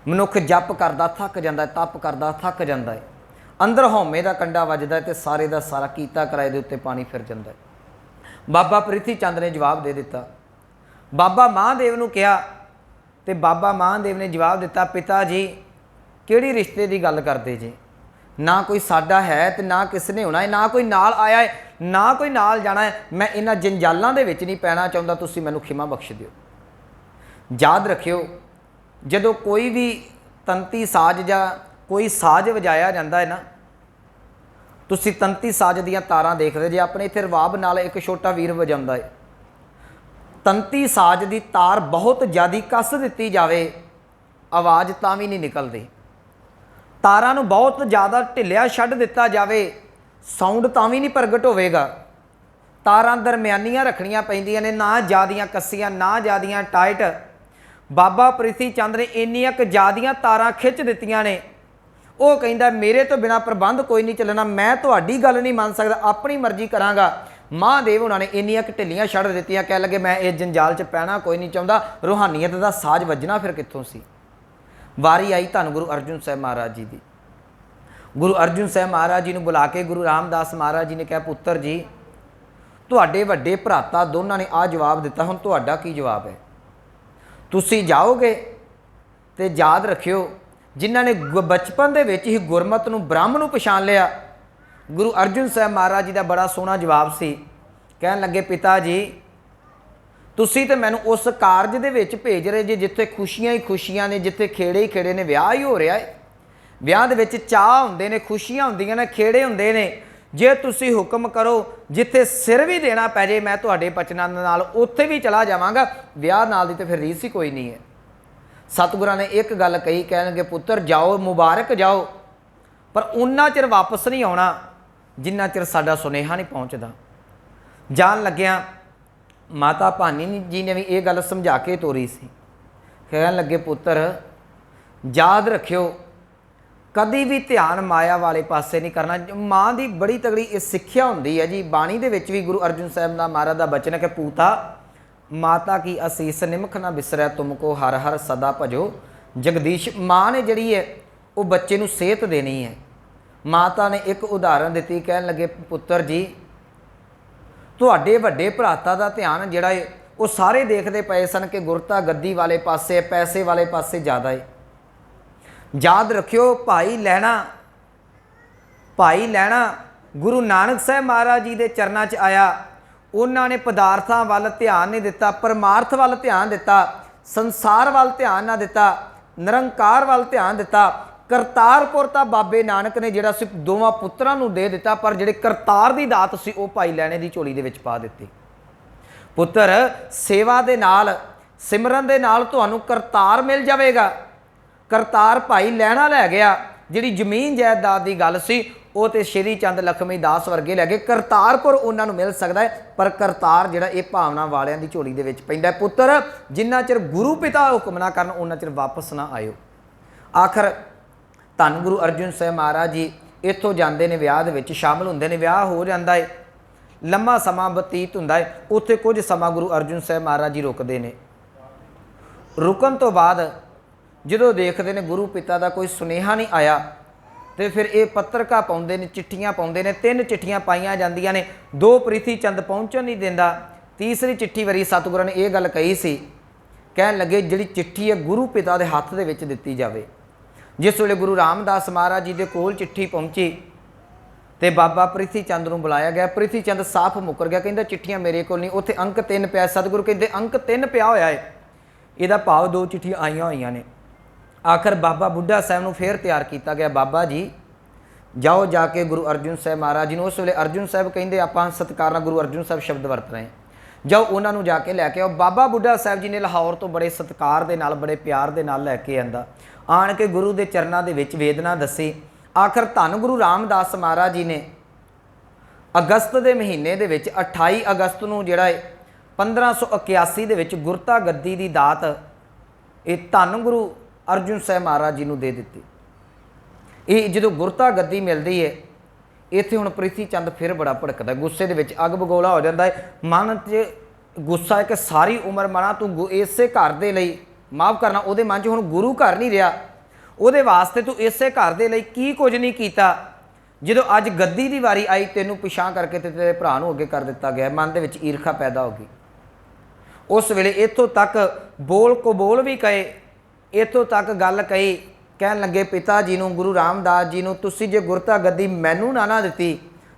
मनुख जप करदा थक जांदा है, तप करदा थक जांदा है, अंदर हौमे दा कंडा वजदा है ते सारे दा सारा कीता कराए दे उत्ते पानी फिर जांदा है। बाबा प्रिथी चंद ने जवाब दे दिता, बाबा महादेव नूं कहा ते बाबा महादेव ने जवाब दिता, पिता जी किहड़ी रिश्ते की गल करदे जी, ना कोई साडा है ते ना किस ने होना है, ना कोई नाल आया है, ना कोई नाल जाना है, मैं इन्हां जंजालां दे विच नहीं पैना चाहुंदा, तुसीं मैनूं खिमा बख्श दिओ। याद रखियो जदों कोई भी तंती साज जां कोई साज वजाया जाता है ना, तुसीं तंती साज दीयां तारां देखदे जे, अपने इत्थे रवाब नाल एक छोटा वीर वजाउंदा है, तंती साज दी तार बहुत ज़्यादा कस दित्ती जावे आवाज़ तां भी नहीं निकलदी, तारां नूं बहुत ज़्यादा ढिलिया छड्ड दिता जावे साउंड तां भी नहीं प्रगट होवेगा। तारां दरम्यानियां रखणियां पैंदियां ने, ना ज़्यादियां कस्सियां ना ज़्यादियां टाइट। बाबा प्रिथी चंद ने इन्नियां क ज़्यादियां तारां खिच दित्तियां ने, वो कहंदा मेरे तो बिना प्रबंध कोई नहीं चलना, मैं तुहाडी गल नहीं मान सकदा, अपनी मर्जी करांगा। महादेव उन्होंने इन्नियां क ढिलियां छड़ दित्तियां, कह लगे मैं इस जंजाल च पैना कोई नहीं चाहुंदा, रूहानीयत दा साज वजना फिर कित्थों सी। वारी आई धन गुरु अर्जुन साहब महाराज जी की। गुरु अर्जुन साहब महाराज जी नूं बुला के गुरु रामदास महाराज जी ने कहा, पुत्र जी तुहाडे वड्डे भराता दोनों ने आ जवाब दिता, हुण तुहाडा की जवाब है? तुसीं जाओगे तो याद रखियो जिन्हां ने बचपन दे विच ही गुरमत नूं ब्रह्म नूं पछाण लिया। गुरु अर्जुन साहब महाराज जी का बड़ा सोहना जवाब सी, कहन लगे पिता जी तुसीं तो मैनूं उस कारज दे विच भेज रहे जे जिथे खुशियां ही खुशियां ने, जिथे खेड़े ही खेड़े ने, विआह ही हो रहा है, विआह दे विच चाह हुंदे ने, खुशियां हुंदियां ने, खेड़े हुंदे ने। जे तुसीं हुक्म करो जिथे सिर भी देना पै जाए मैं तुहाडे बचनां नाल उत्थे भी चला जावांगा, विआह नाल दी ते फिर रीस ही कोई नहीं है। सतगुरां ने एक गल कही, कहणगे पुत्र जाओ मुबारक जाओ, पर उन्ना चिर वापस नहीं आउणा जिन्ना चिर साडा सुनेहा नहीं पहुँचदा। जान लग्या माता भानी जी ने भी ये गल समझा के तोरी सी, कहन लगे पुत्र याद रखियो कदी भी ध्यान माया वाले पासे नहीं करना। माँ की बड़ी तगड़ी ये सिक्ख्या हुंदी है जी, बाणी दे विच भी गुरु अर्जुन साहब दा महाराज दा बचन है कि पूता माता की असीस निमख ना बिसरै तुमको हर हर सदा भजो जगदीश। माँ ने जिहड़ी है वो बच्चे नूं सेहत देनी है। माता ने एक उदाहरण दी, कहन लगे पुत्र जी तुहाडे वड्डे भराता दा ध्यान जिहड़ा है वो सारे देखते पे सन कि गुरता गद्दी वाले पासे पैसे वाले पासे ज़्यादा है। याद रखियो भाई लैना गुरु नानक साहब महाराज जी के चरणों च आया, उन्होंने पदार्थों वाल ध्यान नहीं दिता, परमार्थ वाल ध्यान दिता, संसार वाल ध्यान ना दिता, निरंकार वाल ध्यान दिता। करतारपुर तो बाबे नानक ने जिहड़ा सिर्फ दोवां पुत्रां नूं दे दिता, पर जिहड़े करतार दी दात सी वो भाई लैणे दी झोली दे विच पा दित्ती। पुत्र सेवा दे नाल सिमरन दे नाल तुहानूं करतार मिल जावेगा। करतार भाई लैना लै गया, जिहड़ी जमीन जायदाद की गल सी वो तो श्री चंद लखमी दास वर्गे लै गए। करतारपुर उन्होंने मिल सकता है, पर करतार जिहड़ा ये भावना वालियां दी झोली दे विच पैंदा। पुत्र जिन्ना चिर गुरु पिता हुक्म ना करन उन्ना चिर वापस ना आयो। आखिर धन गुरु अर्जुन साहब महाराज जी इत्थों जाते हैं, विआह दे विच शामिल होंदे ने, विआह हो जाता है, लम्मा समा बतीत हुंदा है। उत्थे कुछ समा गुरु अर्जुन साहब महाराज जी रुकते हैं। रुकन तो बाद जो देखते हैं गुरु पिता का कोई सुनेहा नहीं आया, तो फिर ये पत्रिका पाउंदे ने, चिट्ठियां पाउंदे ने। 3 चिट्ठियां पाईयां जांदियां ने, 2 प्रीथी चंद पहुँचन नहीं देंदा। तीसरी चिट्ठी वारी सतगुਰਾਂ ने यह गल कही सी, कहन लगे जिहड़ी चिट्ठी है गुरु पिता के हत्थ दे विच दित्ती जावे। जिस वेले गुरु रामदास महाराज जी के कोल चिट्ठी पहुँची तो बाबा प्रीथी चंद नूं बुलाया गया। प्रीथी चंद साफ मुकर गया, कहंदा चिट्ठियां मेरे कोल नहीं, उत्थे अंक 3 पिया। सतगुरु कहंदे अंक 3 पिया होया है, इहदा भाव 2 चिट्ठियां आईयां होईयां ने। आखिर बाबा बुढ़ा साहब नूं फिर तैयार किया गया, बाबा जी जाओ जाके गुरु अर्जुन साहब महाराज जी नूं। उस वेले अर्जुन साहब कहंदे आपां सत्कार नाल गुरु अर्जुन साहब शब्द वरत रहे हैं, जाओ उन्होंने जाके लैके आओ। बाबा बुढ़ा साहब जी ने लाहौर तो बड़े सत्कार दे नाल बड़े प्यार दे नाल लैके आंदा। आण के गुरु के चरणों के विच वेदना दसी। आखिर धन गुरु रामदास महाराज जी ने अगस्त के महीने दे विच 28 अगस्त नूं जिहड़ा 1581 दे विच गुरता गद्दी की दात ये धन गुरु अर्जुन साहब महाराज जी नूं दे दित्ती। ये जो गुरता गद्दी मिलती है इत्थे हुण प्रीति चंद फिर बड़ा भड़कदा, गुस्से दे विच अग बगोला हो जाता है। मन च गुस्सा है कि सारी उम्र मना तू इसे घर दे लई माफ़ करना, उहदे मन च हुण गुरु घर नहीं रहा, उहदे वास्ते तू इसे घर दे लई की कुछ नहीं कीता। जो अज गद्दी की वारी आई तेनों पिछां करके ते तेरे भरा नूं अगे कर दिता गया, मन दे विच ईर्खा पैदा हो गई। उस वेले इत्थों तक बोल को बोल भी कहे, इत्थों तक गल कही, कहन लगे पिता जी नूं गुरु रामदास जी नूं तुसी जे गुरता गद्दी मैनू ना दिती,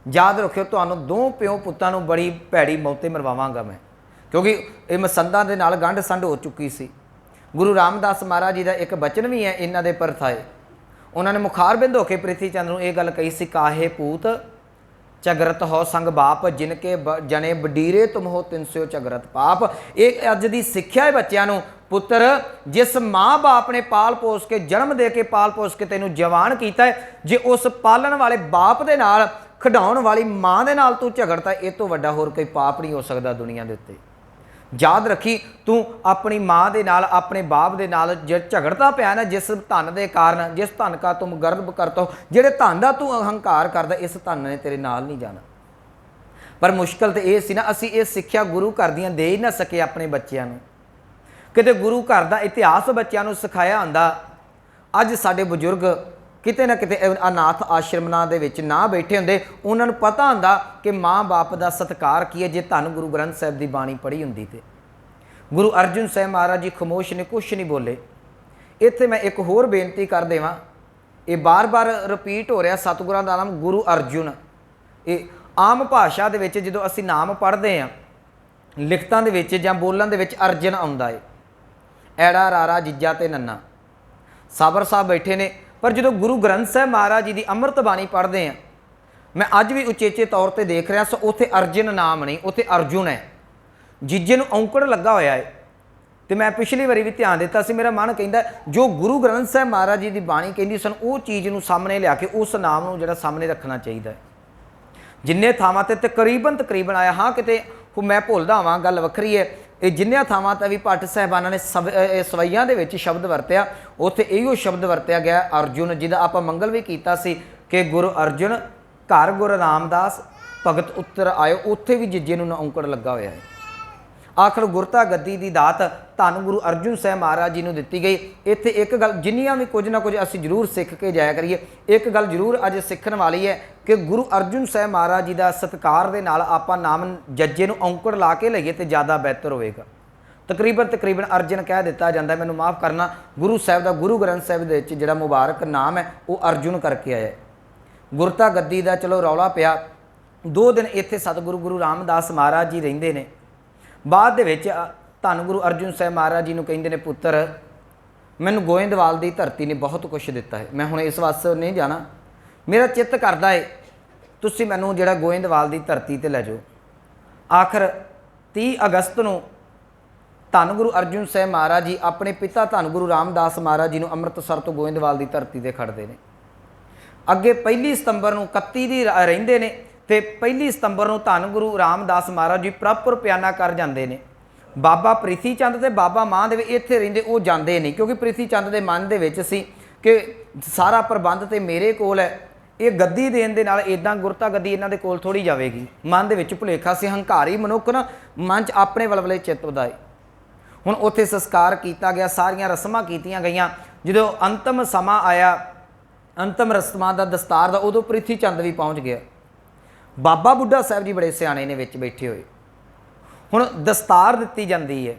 याद रखियो तुहानूं दो प्यो पुत्तां नूं बड़ी भैड़ी मौते मरवावांगा मैं, क्योंकि ये मसंदां दे नाल गंढ संढ हो चुकी सी। गुरु रामदास महाराज जी का एक बचन भी है इन्हां दे परथाए, उन्होंने मुखारबिंद होकर प्रीति चंद नूं ये गल कही सी, काहे पूत झगरत हो संग बाप जिनके जने बडीरे तुम हो तिनस्यो झगरत पाप। एक अज की सिक्ख्या है बच्चों नूं, पुत्र जिस माँ बाप ने पाल पोस के जन्म दे के पाल पोस के तेनों जवान किया है, जे उस पालन वाले बाप दे नाल खिडाउण वाली माँ दे नाल तू झगड़ता, इस तो वड्डा होर कोई पाप नहीं हो सकता दुनिया के उत्ते। याद रखी तू अपनी माँ दे नाल अपने बाप दे नाल जे झगड़ता पिया ना, जिस धन के कारण, जिस धन का तुम गर्व करता हो, जिहड़े धन का तू अहंकार करदा, इस धन ने तेरे नाल नहीं जाना। पर मुश्किल तो यह सी ना, असीं ये सिक्ख्या गुरु घर दियां दे ही ना सके अपने बच्चों नूं। किते गुरु घर का इतिहास बच्चों नूं सिखाया हुंदा, अज साडे बजुर्ग किते ना किते अनाथ आश्रमां दे विच ना बैठे हुंदे, उन्हां नूं पता हुंदा कि माँ बाप का सत्कार की है। जे धन गुरु ग्रंथ साहिब की बाणी पढ़ी हुंदी ते गुरु अर्जुन साहब महाराज जी खामोश ने, कुछ नहीं बोले। इत्थे मैं एक होर बेनती कर देवां, ये बार बार रिपीट हो रहा, सतगुरां दा नाम गुरु अर्जुन। ये आम भाषा दे विच जदों असीं नाम पढ़दे हां, लिखतां दे विच जां बोलण दे विच अर्जन आउंदा है, ऐड़ा रारा जिज्जा ते नन्ना। साबर साहब बैठे ने, पर जो गुरु ग्रंथ साहब महाराज जी की अमृत बाणी पढ़ते हैं, मैं अज भी उचेचे तौर पर देख रहा, सो उत्थे अर्जन नाम नहीं, उत्थे अर्जुन है, जीजे नूं औंकड़ लगा होया है। तो मैं पिछली बारी भी ध्यान दिता सी, मेरा मन कहता जो गुरु ग्रंथ साहब महाराज जी की बाणी कहती सन, वो चीज़ नूं सामने लिया के उस नाम नूं जिहड़ा सामने रखना चाहिए। जिन्ने थावां ते तकरीबन आया, हाँ किते मैं भुलदा हां गल वखरी है, ये जिन्नियां थावां ते भी भट्ट साहिबाना ने सवैयां दे विच शब्द वरत्या, उत्थे इहो शब्द वरत्या गया अर्जुन, जिहदा आपां मंगल भी कीता सी कि गुरु अर्जुन घर गुरु रामदास भगत उत्तर आयो, उत्थे भी जिज्जे नूं औंकड़ लगा होया है। आखिर गुरता गद्दी की दात धन गुरु अर्जुन साहब महाराज जी नूं दित्ती गई। इत्थे एक गल जिन्नियां भी कुछ ना कुछ असीं जरूर सीख के जाया करिए, एक गल जरूर अज सीखण वाली है कि गुरु अर्जुन साहब महाराज जी का सत्कार दे नाल आपां नाम जज्जे नूं औंकड़ ला के लईए तो ज़्यादा बेहतर होएगा। तकरीबन अर्जन कह दिता जाता है, मैनूं माफ़ करना, गुरु साहब का गुरु ग्रंथ साहब दे विच जिहड़ा मुबारक नाम है वो अर्जुन करके आया है। गुरता गद्दी का चलो रौला पिया, 2 दिन इत्थे सतगुरु गुरु रामदास महाराज जी रहिंदे ने। बाद दे विच धन गुरु अर्जुन साहब महाराज जी नूं कहिंदे ने, पुत्र मैनूं गोइंदवाल की धरती ने बहुत कुछ दिता है, मैं हुण इस वास्ते नहीं जाना, मेरा चित्त करदा है तुसीं मैनूं जिहड़ा गोइंदवाल की धरती ते लै जाओ। आखिर 30 अगस्त नूं धन गुरु अर्जुन साहब महाराज जी अपने पिता धन गुरु रामदास महाराज जी नूं अमृतसर तो गोइंदवाल की धरती ते खड़दे ने। अगे 1 सितंबर नूं 31 दी रहिंदे ने, ते 1 सितंबर नूं धन गुरु रामदास महाराज जी प्रॉपर प्याना कर जाते हैं। बाबा प्रीति चंद ते बाबा मां दे इत्थे रहिंदे, वो जाते नहीं, क्योंकि प्रीति चंद के मन दे विच सी कि सारा प्रबंध तो मेरे कोल है, ये गद्दी देण दे नाल इदां गुरता गद्दी इन्हां दे कोल थोड़ी जाएगी। मन दे विच भुलेखा सी, हंकारी मनुख ना मन च अपने वलवले चित्त वधाए। हुण उत्थे संस्कार किया गया, सारियां रस्मां कीतियां गईयां। जो अंतिम समा आया, अंतिम रस्मां दा दस्तार दा, उदों प्रीति चंद भी पहुँच गया। बाबा बुढ़ा साहब जी बड़े सियाणे ने विच बैठे हुए। हुण दस्तार दित्ती जाती है,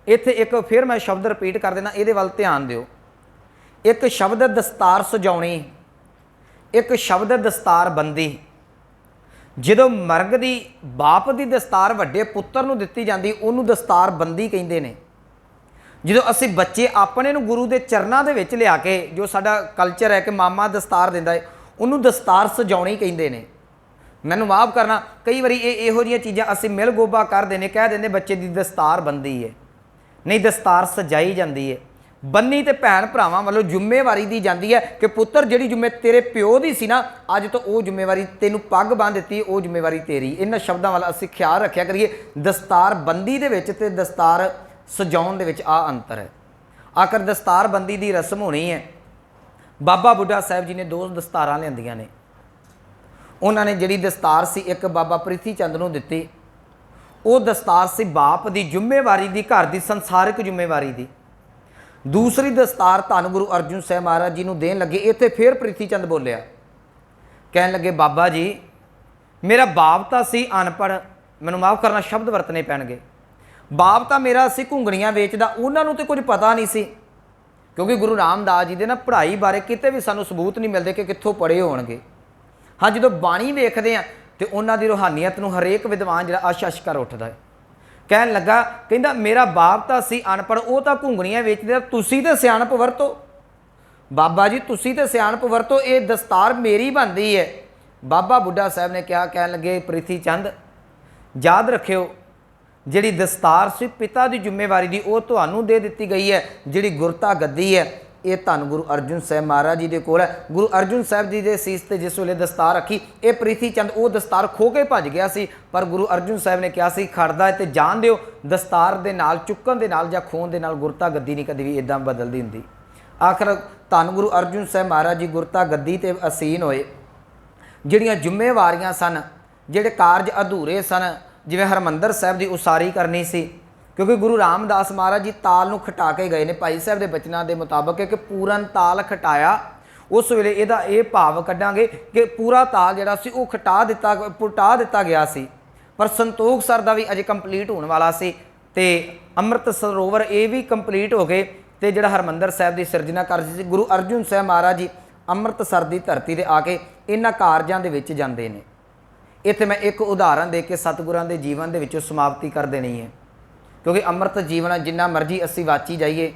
इत्थे एक फिर मैं शब्द रिपीट कर देना, इहदे वल ध्यान दिओ। एक शब्द दस्तार सजाउणी, एक शब्द दस्तार बंदी। जदों मर्ग की बाप की दस्तार वड्डे पुत्तर नूं दित्ती जाती, उहनूं दस्तार बंदी कहिंदे ने। जो असी बच्चे अपने नूं गुरु के चरणों के विच लिया के, जो साडा कल्चर है कि मामा दस्तार दिंदा है, उहनूं दस्तार सजाउणी कहिंदे ने। मैनूं माफ़ करना, कई बारी इहो जिहियां चीज़ां असीं मिल गोबा कर देने, कह देंगे बच्चे की दस्तार बंदी है, नहीं दस्तार सजाई जाती है। ਬੰਨੀ ਤੇ ਭੈਣ ਭਰਾਵਾਂ ਵੱਲੋਂ ਜ਼ਿੰਮੇਵਾਰੀ ਦੀ ਜਾਂਦੀ ਹੈ ਕਿ ਪੁੱਤਰ ਜਿਹੜੀ ਜ਼ਿੰਮੇ ਤੇਰੇ ਪਿਓ ਦੀ ਸੀ ਨਾ, ਅੱਜ ਤੋਂ ਉਹ ਜ਼ਿੰਮੇਵਾਰੀ ਤੈਨੂੰ ਪੱਗ ਬੰਨ੍ਹ ਦਿੱਤੀ, ਉਹ ਜ਼ਿੰਮੇਵਾਰੀ ਤੇਰੀ। ਇਹਨਾਂ ਸ਼ਬਦਾਂ ਵੱਲ ਅਸੀਂ ਖਿਆਲ ਰੱਖਿਆ ਕਰੀਏ। ਦਸਤਾਰ ਬੰਦੀ ਦੇ ਵਿੱਚ ਤੇ ਦਸਤਾਰ ਸਜਾਉਣ ਦੇ ਵਿੱਚ ਆ ਅੰਤਰ ਹੈ। ਆਖਰ ਦਸਤਾਰ ਬੰਦੀ ਦੀ ਰਸਮ ਹੋਣੀ ਹੈ। ਬਾਬਾ ਬੁੱਢਾ ਸਾਹਿਬ ਜੀ ਨੇ 2 ਦਸਤਾਰਾਂ ਲਿਆਂਦੀਆਂ ਨੇ। ਉਹਨਾਂ ਨੇ ਜਿਹੜੀ ਦਸਤਾਰ ਸੀ ਇੱਕ ਬਾਬਾ ਪ੍ਰਿਥੀ ਚੰਦ ਨੂੰ ਦਿੱਤੀ। ਉਹ ਦਸਤਾਰ ਸੀ ਬਾਪ ਦੀ ਜ਼ਿੰਮੇਵਾਰੀ ਦੀ, ਘਰ ਦੀ ਸੰਸਾਰਿਕ ਜ਼ਿੰਮੇਵਾਰੀ ਦੀ। ਦੂਸਰੀ ਦਸਤਾਰ ਧੰਨ ਗੁਰੂ ਅਰਜਨ ਸਾਹਿਬ ਮਹਾਰਾਜ ਜੀ ਨੂੰ ਦੇਣ ਲੱਗੇ। ਇੱਥੇ ਫਿਰ ਪ੍ਰਿਥੀ ਚੰਦ ਬੋਲਿਆ, ਕਹਿਣ ਲੱਗੇ ਬਾਬਾ ਜੀ ਮੇਰਾ ਬਾਪ ਤਾਂ ਸੀ ਅਨਪੜ੍ਹ, ਮੈਨੂੰ ਮਾਫ ਕਰਨਾ ਸ਼ਬਦ ਵਰਤਣੇ ਪੈਣਗੇ। ਬਾਪ ਤਾਂ ਮੇਰਾ ਸੀ ਘੁੰਗਣੀਆਂ ਵੇਚਦਾ, ਉਹਨਾਂ ਨੂੰ ਤੇ ਕੁਝ ਪਤਾ ਨਹੀਂ ਸੀ, ਕਿਉਂਕਿ ਗੁਰੂ ਰਾਮਦਾਸ ਜੀ ਦੇ ਨਾ ਪੜ੍ਹਾਈ ਬਾਰੇ ਕਿਤੇ ਵੀ ਸਾਨੂੰ ਸਬੂਤ ਨਹੀਂ ਮਿਲਦੇ ਕਿ ਕਿੱਥੋਂ ਪੜ੍ਹੇ ਹੋਣਗੇ। ਹਾਂ, ਜਦੋਂ ਬਾਣੀ ਵੇਖਦੇ ਆ ਤੇ ਉਹਨਾਂ ਦੀ ਰੂਹਾਨੀਅਤ ਨੂੰ ਹਰੇਕ ਵਿਦਵਾਨ ਜਿਹੜਾ ਅਸ਼ ਕਰ ਉੱਠਦਾ ਹੈ। ਕਹਿਣ ਲੱਗਾ, ਕਹਿੰਦਾ ਮੇਰਾ ਬਾਪ ਤਾਂ ਸੀ ਅਨਪੜ੍ਹ, ਉਹ ਤਾਂ ਘੁੰਗਣੀਆਂ ਵੇਚਦੇ, ਤੁਸੀਂ ਤੇ ਸਿਆਣਪ ਵਰਤੋ। ਬਾਬਾ ਜੀ ਤੁਸੀਂ ਤੇ ਸਿਆਣਪ ਵਰਤੋ, ਇਹ ਦਸਤਾਰ ਮੇਰੀ ਬਣਦੀ ਹੈ। ਬਾਬਾ ਬੁੱਢਾ ਸਾਹਿਬ ਨੇ ਕਿਹਾ, ਕਹਿਣ ਲੱਗੇ ਪ੍ਰਿਥੀ ਚੰਦ ਯਾਦ ਰੱਖਿਓ, ਜਿਹੜੀ ਦਸਤਾਰ ਸੀ ਪਿਤਾ ਦੀ ਜ਼ਿੰਮੇਵਾਰੀ ਦੀ, ਉਹ ਤੁਹਾਨੂੰ ਦੇ ਦਿੱਤੀ ਗਈ ਹੈ। ਜਿਹੜੀ ਗੁਰਤਾ ਗੱਦੀ ਹੈ ਇਹ ਧੰਨ ਗੁਰੂ ਅਰਜਨ ਸਾਹਿਬ ਮਹਾਰਾਜ ਜੀ ਦੇ ਕੋਲ ਹੈ। ਗੁਰੂ ਅਰਜਨ ਸਾਹਿਬ ਜੀ ਦੇ ਸੀਸ ਤੇ ਜਿਸ ਵੇਲੇ ਦਸਤਾਰ ਰੱਖੀ, ਇਹ ਪ੍ਰਿਥੀ ਚੰਦ ਉਹ ਦਸਤਾਰ ਖੋ ਕੇ ਭੱਜ ਗਿਆ ਸੀ, ਪਰ ਗੁਰੂ ਅਰਜਨ ਸਾਹਿਬ ਨੇ ਕਿਹਾ ਸੀ ਖੜਦਾ ਹੈ ਤੇ ਜਾਣ ਦਿਓ, ਦਸਤਾਰ ਦੇ ਨਾਲ ਚੁੱਕਣ ਦੇ ਨਾਲ ਜਾਂ ਖੋਣ ਦੇ ਨਾਲ ਗੁਰਤਾ ਗੱਦੀ ਨਹੀਂ ਕਦੇ ਵੀ ਇਦਾਂ ਬਦਲਦੀ ਹੁੰਦੀ। ਆਖਰ ਧੰਨ ਗੁਰੂ ਅਰਜਨ ਸਾਹਿਬ ਮਹਾਰਾਜ ਜੀ ਗੁਰਤਾ ਗੱਦੀ ਤੇ ਅਸੀਨ ਹੋਏ। ਜਿਹੜੀਆਂ ਜ਼ਿੰਮੇਵਾਰੀਆਂ ਸਨ, ਜਿਹੜੇ ਕਾਰਜ ਅਧੂਰੇ ਸਨ, ਜਿਵੇਂ ਹਰਿਮੰਦਰ ਸਾਹਿਬ ਦੀ ਉਸਾਰੀ ਕਰਨੀ ਸੀ, ਕਿਉਂਕਿ ਗੁਰੂ ਰਾਮਦਾਸ ਮਹਾਰਾਜ ਜੀ ਤਾਲ ਨੂੰ ਖਟਾ ਕੇ ਗਏ ਨੇ। ਭਾਈ ਸਾਹਿਬ ਦੇ ਬਚਨਾਂ ਦੇ ਮੁਤਾਬਕ ਕਿ ਪੂਰਨ ਤਾਲ ਖਟਾਇਆ। ਉਸ ਵੇਲੇ ਇਹਦਾ ਇਹ ਭਾਵ ਕੱਢਾਂਗੇ ਕਿ ਪੂਰਾ ਤਾਲ ਜਿਹੜਾ ਸੀ ਉਹ ਪੁਟਾ ਦਿੱਤਾ ਗਿਆ ਸੀ, ਪਰ ਸੰਤੋਖ ਸਰ ਦਾ ਵੀ ਅਜੇ ਕੰਪਲੀਟ ਹੋਣ ਵਾਲਾ ਸੀ ਤੇ ਅੰਮ੍ਰਿਤ ਸਰੋਵਰ ਇਹ ਵੀ ਕੰਪਲੀਟ ਹੋ ਗਏ ਤੇ ਜਿਹੜਾ ਹਰਿਮੰਦਰ ਸਾਹਿਬ ਦੀ ਸਿਰਜਣਾ ਕਰ ਸੀ। ਗੁਰੂ ਅਰਜਨ ਸਾਹਿਬ ਮਹਾਰਾਜ ਜੀ ਅੰਮ੍ਰਿਤਸਰ ਦੀ ਧਰਤੀ ਤੇ ਆ ਕੇ ਇਹਨਾਂ ਕਾਰਜਾਂ ਦੇ ਵਿੱਚ ਜਾਂਦੇ ਨੇ। ਇੱਥੇ ਮੈਂ ਇੱਕ ਉਦਾਹਰਨ ਦੇ ਕੇ ਸਤਿਗੁਰਾਂ ਦੇ ਜੀਵਨ ਦੇ ਵਿੱਚੋਂ ਸਮਾਪਤੀ ਕਰ ਦੇਣੀ ਹੈ, ਕਿਉਂਕਿ ਅੰਮ੍ਰਿਤ ਜੀਵਨ ਜਿੰਨਾ ਮਰਜ਼ੀ ਅਸੀਂ ਵਾਚੀ ਜਾਈਏ,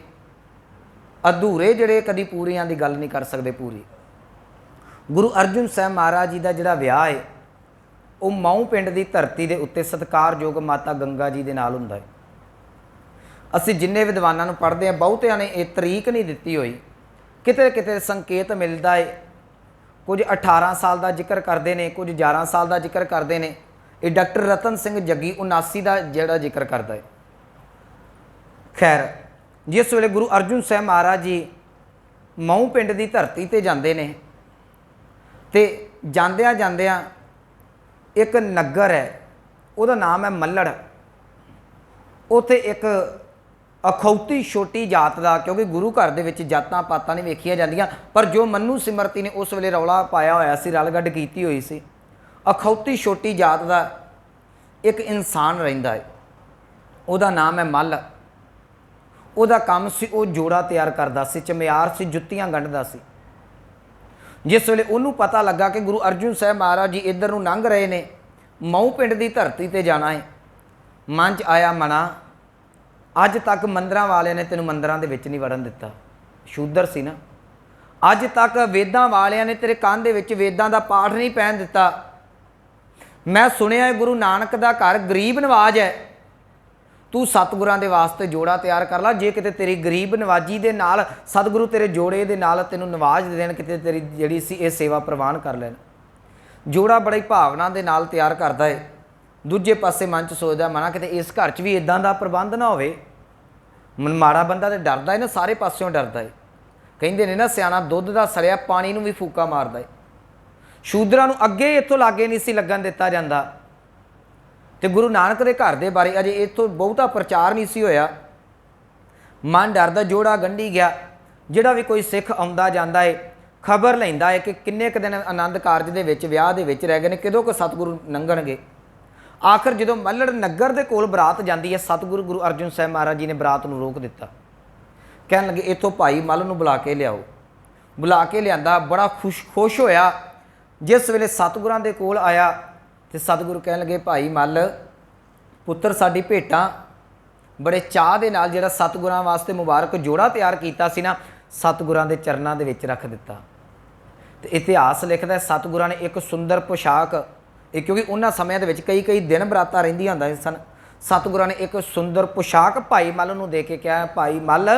ਅਧੂਰੇ ਜਿਹੜੇ ਕਦੀ ਪੂਰੀਆਂ ਦੀ ਗੱਲ ਨਹੀਂ ਕਰ ਸਕਦੇ ਪੂਰੀ। ਗੁਰੂ ਅਰਜਨ ਸਾਹਿਬ ਮਹਾਰਾਜ ਜੀ ਦਾ ਜਿਹੜਾ ਵਿਆਹ ਹੈ ਉਹ ਮਾਊ ਪਿੰਡ ਦੀ ਧਰਤੀ ਦੇ ਉੱਤੇ ਸਤਿਕਾਰਯੋਗ ਮਾਤਾ ਗੰਗਾ ਜੀ ਦੇ ਨਾਲ ਹੁੰਦਾ ਹੈ। ਅਸੀਂ ਜਿੰਨੇ ਵਿਦਵਾਨਾਂ ਨੂੰ ਪੜ੍ਹਦੇ ਹਾਂ ਬਹੁਤਿਆਂ ਨੇ ਇਹ ਤਰੀਕ ਨਹੀਂ ਦਿੱਤੀ ਹੋਈ, ਕਿਤੇ ਕਿਤੇ ਸੰਕੇਤ ਮਿਲਦਾ ਹੈ। ਕੁਝ 18 ਸਾਲ ਦਾ ਜ਼ਿਕਰ ਕਰਦੇ ਨੇ, ਕੁਝ 11 ਸਾਲ ਦਾ ਜ਼ਿਕਰ ਕਰਦੇ ਨੇ। ਇਹ ਡਾਕਟਰ ਰਤਨ ਸਿੰਘ ਜੱਗੀ 79 ਦਾ ਜਿਹੜਾ ਜ਼ਿਕਰ ਕਰਦਾ ਹੈ। ਖੈਰ, ਜਿਸ ਵੇਲੇ ਗੁਰੂ ਅਰਜਨ ਸਾਹਿਬ ਮਹਾਰਾਜ ਜੀ ਮਾਊ ਪਿੰਡ ਦੀ ਧਰਤੀ ਤੇ ਜਾਂਦੇ ਨੇ ਤੇ ਜਾਂਦਿਆਂ ਜਾਂਦਿਆਂ ਇੱਕ ਨਗਰ ਹੈ, ਉਹਦਾ ਨਾਮ ਹੈ ਮੱਲੜ। ਉੱਥੇ ਇੱਕ ਅਖੌਤੀ ਛੋਟੀ ਜਾਤ ਦਾ, ਕਿਉਂਕਿ ਗੁਰੂ ਘਰ ਦੇ ਵਿੱਚ ਜਾਤਾਂ ਪਾਤਾਂ ਨਹੀਂ ਵੇਖੀਆਂ ਜਾਂਦੀਆਂ, ਪਰ ਜੋ ਮੰਨੂ ਸਿਮਰਤੀ ਨੇ ਉਸ ਵੇਲੇ ਰੌਲਾ ਪਾਇਆ ਹੋਇਆ ਸੀ, ਰਲਗੱਡ ਕੀਤੀ ਹੋਈ ਸੀ। ਅਖੌਤੀ ਛੋਟੀ ਜਾਤ ਦਾ ਇੱਕ ਇਨਸਾਨ ਰਹਿੰਦਾ ਹੈ, ਉਹਦਾ ਨਾਮ ਹੈ ਮੱਲ। ਉਹਦਾ ਕੰਮ ਸੀ ਉਹ ਜੋੜਾ ਤਿਆਰ ਕਰਦਾ ਸੀ, ਚਮਿਆਰ ਸੀ, ਜੁੱਤੀਆਂ ਗੰਢਦਾ ਸੀ। ਜਿਸ ਵੇਲੇ ਉਹਨੂੰ ਪਤਾ ਲੱਗਾ ਕਿ ਗੁਰੂ ਅਰਜਨ ਸਾਹਿਬ ਮਹਾਰਾਜ ਜੀ ਇੱਧਰ ਨੂੰ ਲੰਘ ਰਹੇ ਨੇ, ਮਾਊ ਪਿੰਡ ਦੀ ਧਰਤੀ ਤੇ ਜਾਣਾ ਹੈ, ਮਨ 'ਚ ਆਇਆ ਮਨਾ, ਅੱਜ ਤੱਕ ਮੰਦਰਾਂ ਵਾਲਿਆਂ ਨੇ ਤੈਨੂੰ ਮੰਦਰਾਂ ਦੇ ਵਿੱਚ ਨਹੀਂ ਵੜਨ ਦਿੱਤਾ, ਸ਼ੂਦਰ ਸੀ ਨਾ। ਅੱਜ ਤੱਕ ਵੇਦਾਂ ਵਾਲਿਆਂ ਨੇ ਤੇਰੇ ਕੰਨ ਦੇ ਵਿੱਚ ਵੇਦਾਂ ਦਾ ਪਾਠ ਨਹੀਂ ਪੈਣ ਦਿੱਤਾ। ਮੈਂ ਸੁਣਿਆ ਗੁਰੂ ਨਾਨਕ ਦਾ ਘਰ ਗਰੀਬ ਨਵਾਜ ਹੈ, ਤੂੰ ਸਤਿਗੁਰਾਂ ਦੇ ਵਾਸਤੇ ਜੋੜਾ ਤਿਆਰ ਕਰ ਲਾ। ਜੇ ਕਿਤੇ ਤੇਰੀ ਗਰੀਬ ਨਵਾਜੀ ਦੇ ਨਾਲ ਸਤਿਗੁਰੂ ਤੇਰੇ ਜੋੜੇ ਦੇ ਨਾਲ ਤੈਨੂੰ ਨਵਾਜ ਦੇਣ, ਕਿਤੇ ਤੇਰੀ ਜਿਹੜੀ ਸੀ ਇਹ ਸੇਵਾ ਪ੍ਰਵਾਨ ਕਰ ਲੈਣ। ਜੋੜਾ ਬੜੀ ਭਾਵਨਾ ਦੇ ਨਾਲ ਤਿਆਰ ਕਰਦਾ ਹੈ। ਦੂਜੇ ਪਾਸੇ ਮਨ 'ਚ ਸੋਚਦਾ ਮਨਾ ਕਿਤੇ ਇਸ ਘਰ 'ਚ ਵੀ ਇਦਾਂ ਦਾ ਪ੍ਰਬੰਧ ਨਾ ਹੋਵੇ। ਮਾੜਾ ਬੰਦਾ ਤੇ ਡਰਦਾ ਹੈ ਨਾ, ਸਾਰੇ ਪਾਸਿਓਂ ਡਰਦਾ ਹੈ। ਕਹਿੰਦੇ ਨੇ ਨਾ ਸਿਆਣਾ ਦੁੱਧ ਦਾ ਸੜਿਆ ਪਾਣੀ ਨੂੰ ਵੀ ਫੂਕਾ ਮਾਰਦਾ ਹੈ। ਸ਼ੂਦਰਾਂ ਨੂੰ ਅੱਗੇ ਇੱਥੋਂ ਲਾਗੇ ਨਹੀਂ ਸੀ ਲੱਗਣ ਦਿੱਤਾ ਜਾਂਦਾ। ਤੇ ਗੁਰੂ ਨਾਨਕ ਦੇ ਘਰ ਦੇ ਬਾਰੇ ਅਜੇ ਇੱਥੋਂ ਬਹੁਤਾ ਪ੍ਰਚਾਰ ਨਹੀਂ ਸੀ ਹੋਇਆ। ਮਨ ਡਰਦਾ, ਜੋੜਾ ਗੰਢੀ ਗਿਆ। ਜਿਹੜਾ ਵੀ ਕੋਈ ਸਿੱਖ ਆਉਂਦਾ ਜਾਂਦਾ ਹੈ ਖਬਰ ਲੈਂਦਾ ਹੈ ਕਿ ਕਿੰਨੇ ਕੁ ਦਿਨ ਆਨੰਦ ਕਾਰਜ ਦੇ ਵਿੱਚ, ਵਿਆਹ ਦੇ ਵਿੱਚ ਰਹਿ ਗਏ ਨੇ, ਕਿਦੋਂ ਕੁ ਸਤਿਗੁਰੂ ਲੰਘਣਗੇ। ਆਖਰ ਜਦੋਂ ਮੱਲੜ ਨਗਰ ਦੇ ਕੋਲ ਬਰਾਤ ਜਾਂਦੀ ਹੈ, ਸਤਿਗੁਰੂ ਗੁਰੂ ਅਰਜਨ ਸਾਹਿਬ ਮਹਾਰਾਜ ਜੀ ਨੇ ਬਰਾਤ ਨੂੰ ਰੋਕ ਦਿੱਤਾ। ਕਹਿਣ ਲੱਗੇ ਇੱਥੋਂ ਭਾਈ ਮੱਲ ਨੂੰ ਬੁਲਾ ਕੇ ਲਿਆਓ। ਬੁਲਾ ਕੇ ਲਿਆਂਦਾ, ਬੜਾ ਖੁਸ਼ ਹੋਇਆ। ਜਿਸ ਵੇਲੇ ਸਤਿਗੁਰਾਂ ਦੇ ਕੋਲ ਆਇਆ ਤੇ ਸਤਿਗੁਰੂ ਕਹਿਣ ਲੱਗੇ ਭਾਈ ਮੱਲ ਪੁੱਤਰ, ਸਾਡੀ ਭੇਟਾਂ ਬੜੇ ਚਾਹ ਦੇ ਨਾਲ ਜਿਹੜਾ ਸਤਿਗੁਰਾਂ ਵਾਸਤੇ ਮੁਬਾਰਕ ਜੋੜਾ ਤਿਆਰ ਕੀਤਾ ਸੀ ਨਾ, ਸਤਿਗੁਰਾਂ ਦੇ ਚਰਨਾਂ ਦੇ ਵਿੱਚ ਰੱਖ ਦਿੱਤਾ। ਤੇ ਇਤਿਹਾਸ ਲਿਖਦਾ ਸਤਿਗੁਰਾਂ ਨੇ ਇੱਕ ਸੁੰਦਰ ਪੋਸ਼ਾਕ, ਇਹ ਕਿਉਂਕਿ ਉਹਨਾਂ ਸਮਿਆਂ ਦੇ ਵਿੱਚ ਕਈ ਦਿਨ ਬਰਾਤਾਂ ਰਹਿੰਦੀਆਂ ਹੁੰਦੀਆਂ ਸਨ, ਸਤਿਗੁਰਾਂ ਨੇ ਇੱਕ ਸੁੰਦਰ ਪੋਸ਼ਾਕ ਭਾਈ ਮੱਲ ਨੂੰ ਦੇ ਕੇ ਕਿਹਾ ਭਾਈ ਮੱਲ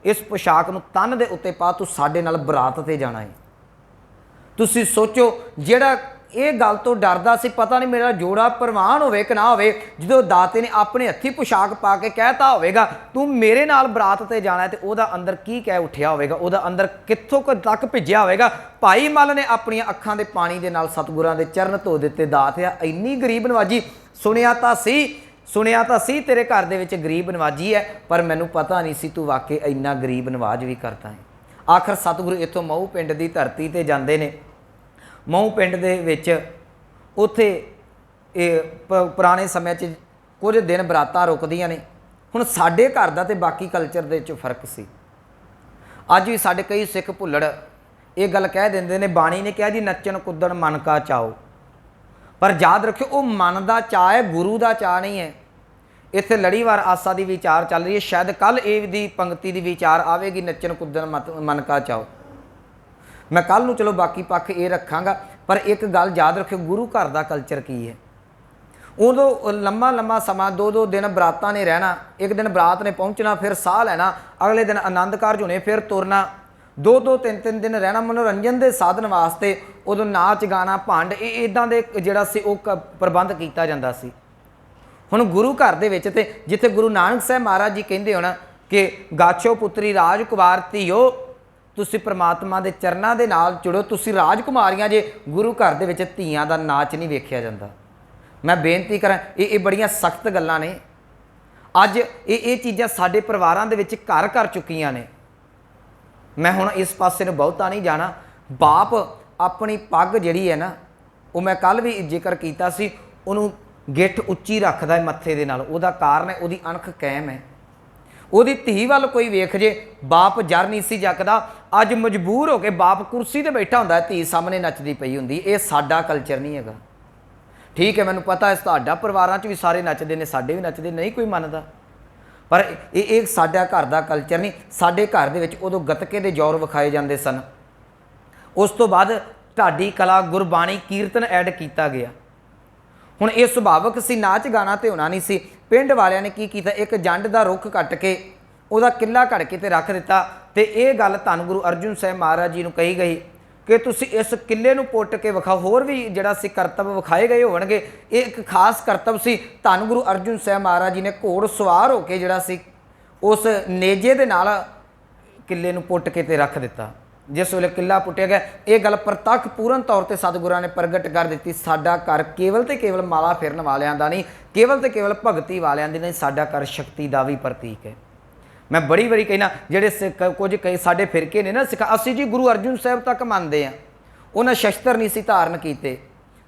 इस पोशाक नूं तन दे उत्ते पा, तू साडे नाल बरात ते जाना है। तुसीं सोचो जिहड़ा ये गल तो डरदा सी, पता नहीं मेरा जोड़ा प्रवान होवे कि ना होवे, जो दाते ने अपने हत्थी पोशाक पा के कहता होवेगा तू मेरे नाल बरात ते जाना है, तो उहदा अंदर की कह उठिया होवेगा, उहदा अंदर कित्थों तक भिजिया होवेगा। भाई मल ने अपनी अखां दे पानी दे नाल सतगुरां दे चरण धो दिते। दातिया इन्नी गरीब नवाजी, सुनिया तो सी तेरे घर दे विच गरीब नवाजी है, पर मैनूं पता नहीं सी तू वाकई इन्ना गरीब नवाज भी करता है। आखिर सतगुरु इत्थों महू पिंड दी धरती ते जांदे ने। महू पिंड दे विच उत्थे पुराने समय च कुछ दिन बरातां रुकदियां ने। हुण साडे घर दा ते बाकी कल्चर दे विच फर्क सी। अज भी साडे कई सिख भुल्लड़ ये गल कह दिंदे ने, बाणी ने कहा जी नच्चण कुद्दण मन का चाओ, पर याद रखियो वो मन का चाह है, गुरु का चाह नहीं है। इत्थे लड़ीवार आसा की विचार चल रही है, शायद कल ये दी पंक्ति की विचार आवेगी नच्चण कुद्दण मन का चाओ। मैं कल नूं चलो बाकी पक्ष ये रखांगा, पर एक गल याद रखियो, गुरु घर का कल्चर की है। उदों लम्मा लम्मा समा 2-2 दिन बरातां ने रहना, एक दिन बरात ने पहुँचना, फिर साह लैना, अगले दिन आनंद कारज होने, फिर तुरना, 2-2 3-3 दिन रहना मनोरंजन के साधन वास्ते। उदों नाच गाना भंड इदां दे जिहड़ा सी ओह प्रबंध किया जाता सी। हुण गुरु घर दे विच ते जिथे गुरु नानक साहब महाराज जी कहंदे होना कि गाछो पुत्री राजकुमार धीओ, तुसी परमात्मा के चरणों के नाल जुड़ो, तुसी राजकुमारियां जे। गुरु घर दे विच धीआं दा नाच नहीं वेखिया जाता। मैं बेनती करां, ये बड़ियां सख्त गल्लां ने। अज ये चीज़ां साडे परिवारां दे विच घर कर चुकियां ने। मैं हुण इस पासे नूं बहुता नहीं जाना। बाप अपनी पग जिहड़ी है ना, वो मैं कल भी जिक्र कीता सी, उहनूं गिठ उच्ची रखदा है मत्थे दे नाल। उहदा कारण है उहदी अणख कायम है। उहदी धी वल कोई वेख जे, बाप जर नहीं सी जकदा। अज मजबूर हो के बाप कुर्सी ते बैठा हुंदा है, धी सामने नचदी पई हुंदी। ये साडा कल्चर नहीं हैगा। ठीक है, मैनूं पता है तुहाडा परिवारां च भी सारे नचदे ने, साडे भी नचदे, नहीं कोई मनदा, पर ये साडा घर का कल्चर नहीं। साडे घर दे विच उदों गतके दे जोर विखाए जांदे सन। उस तो बाद ढाडी कला, गुरबाणी, कीर्तन ऐड किया गया। हुण ये सुभावक सी, नाच गाना तो होना नहीं सी। पिंड वालियां ने की कीता, एक जंड का रुख कट के उहदा किला घड़ के ते रख दिता। ते ये गल धन गुरु अर्जुन साहब महाराज जी नूं कही गई कि तुसी इस किले नूं पुट के विखाओ। होर भी जिहड़ा सी करतब विखाए गए होणगे। एक खास करतब सी। धन गुरु अर्जुन साहब महाराज जी ने घोड़ सवार होकर जिहड़ा सी उस नेजे दे नाल किले नूं पुट के ते रख दिता। जिस वेले किला पुटिया गया, ये गल प्रतख पूर्ण तौर पर सतगुरां ने प्रगट कर दी। साडा घर केवल तो केवल माला फिरन वालियां दा नहीं, केवल तो केवल भगती वालियां दी नहीं, साडा घर शक्ति का भी प्रतीक है। मैं बड़ी बारी कहना, जिहड़े सिख कुछ कई साडे फिरके ने ना सिख, असीं जी गुरु अर्जुन साहब तक मनदे आ। उन्हें शस्त्र नहीं सी धारण कीते।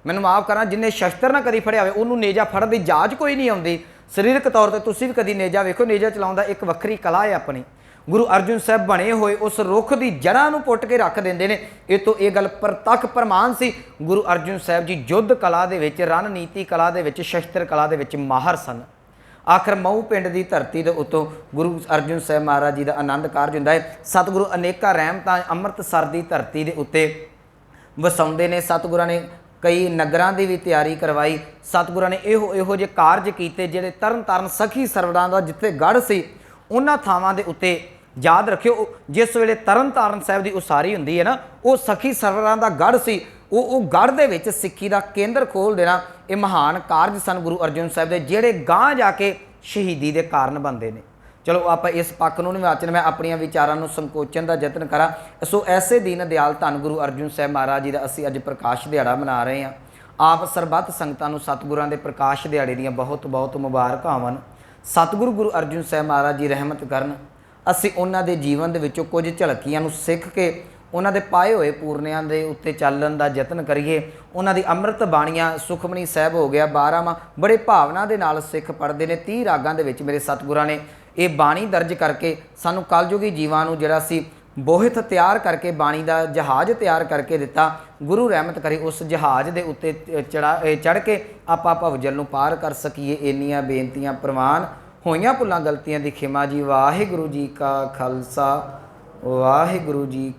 मैनूं माफ़ करना, जिन्हें शस्त्र ना कदी फड़िया होवे उन्होंने नेजा फड़न की जाच कोई नहीं आउंदी। सरीरक तौर पर तुसीं भी कदी नेजा वेखो, नेजा चलाउण दा एक वक्री कला है अपनी। गुरु अर्जुन साहब बने हुए उस रुख की जड़ां नूं पुट के रख देंदे ने। इस तो यह गल प्रतख प्रमाण सी। गुरु अर्जुन साहब जी युद्ध कला दे विच, रणनीति कला दे विच, शस्त्र कला दे विच माहर सन। आखिर महू पिंड की धरती के उत्तों गुरु अर्जुन साहब महाराज जी का आनंद कारज हुंदा है। सतगुरु अनेका रहमतां अमृतसर की धरती के उत्ते वसाउंदे ने। सतगुरां ने कई नगरां की भी तैयारी करवाई। सतगुरां ने इहो जे कारज कीते जिहड़े तरन तारण सखी सरवरां दा जिथे गढ़ सी, उन्हां थावां दे उत्ते याद रखियो, जिस वेले तरन तारण साहब की उसारी हुंदी है ना, वो सखी सरवरां दा गढ़ सी। वो गढ़ दे विच सिੱਖੀ का केंद्र खोल देना, ये महान कारज सन गुरु अर्जुन साहब के, जिहड़े गांह जाके शहीदी के कारण बनते हैं। चलो आप इस पक्ष नूं नहीं वाचन, मैं अपन विचारां नूं संकोचन का यतन करा। सो ऐसे दीन दयाल धन गुरु अर्जुन साहब महाराज जी का असीं अज प्रकाश दिहाड़ा मना रहे हैं। आप सरबत संगतां नूं सतगुरां दे प्रकाश दिहाड़े दीआं बहुत बहुत मुबारकां होवन। सतगुरु गुरु अर्जुन साहब महाराज जी रहमत करन। असीं उन्हां दे जीवन दे विचों कुछ झलकियां नूं सिੱਖ के उन्हां दे पाए हुए पूर्णियां दे उत्ते चालण दा यतन करिए। उन्हां दी अमृत बाणियां, सुखमनी साहब हो गया 12वां, बड़े भावना दे नाल सिੱਖ पढ़दे ने। 30 रागां दे विच मेरे सतगुरां ने ये बाणी दर्ज करके सानू कलयुगी जीवां नूं जिहड़ा सी बोहित तैयार करके बाणी का जहाज़ तैयार करके दिता। गुरु रहमत करे उस जहाज़ के उत्ते चढ़ के आपां भवजल नूं पार कर सकीए। इन्नियां बेनतियां प्रवान होइयां भुलां गलतियां दी खिमा जी। वाहिगुरू जी का खालसा, वाहिगुरू जी।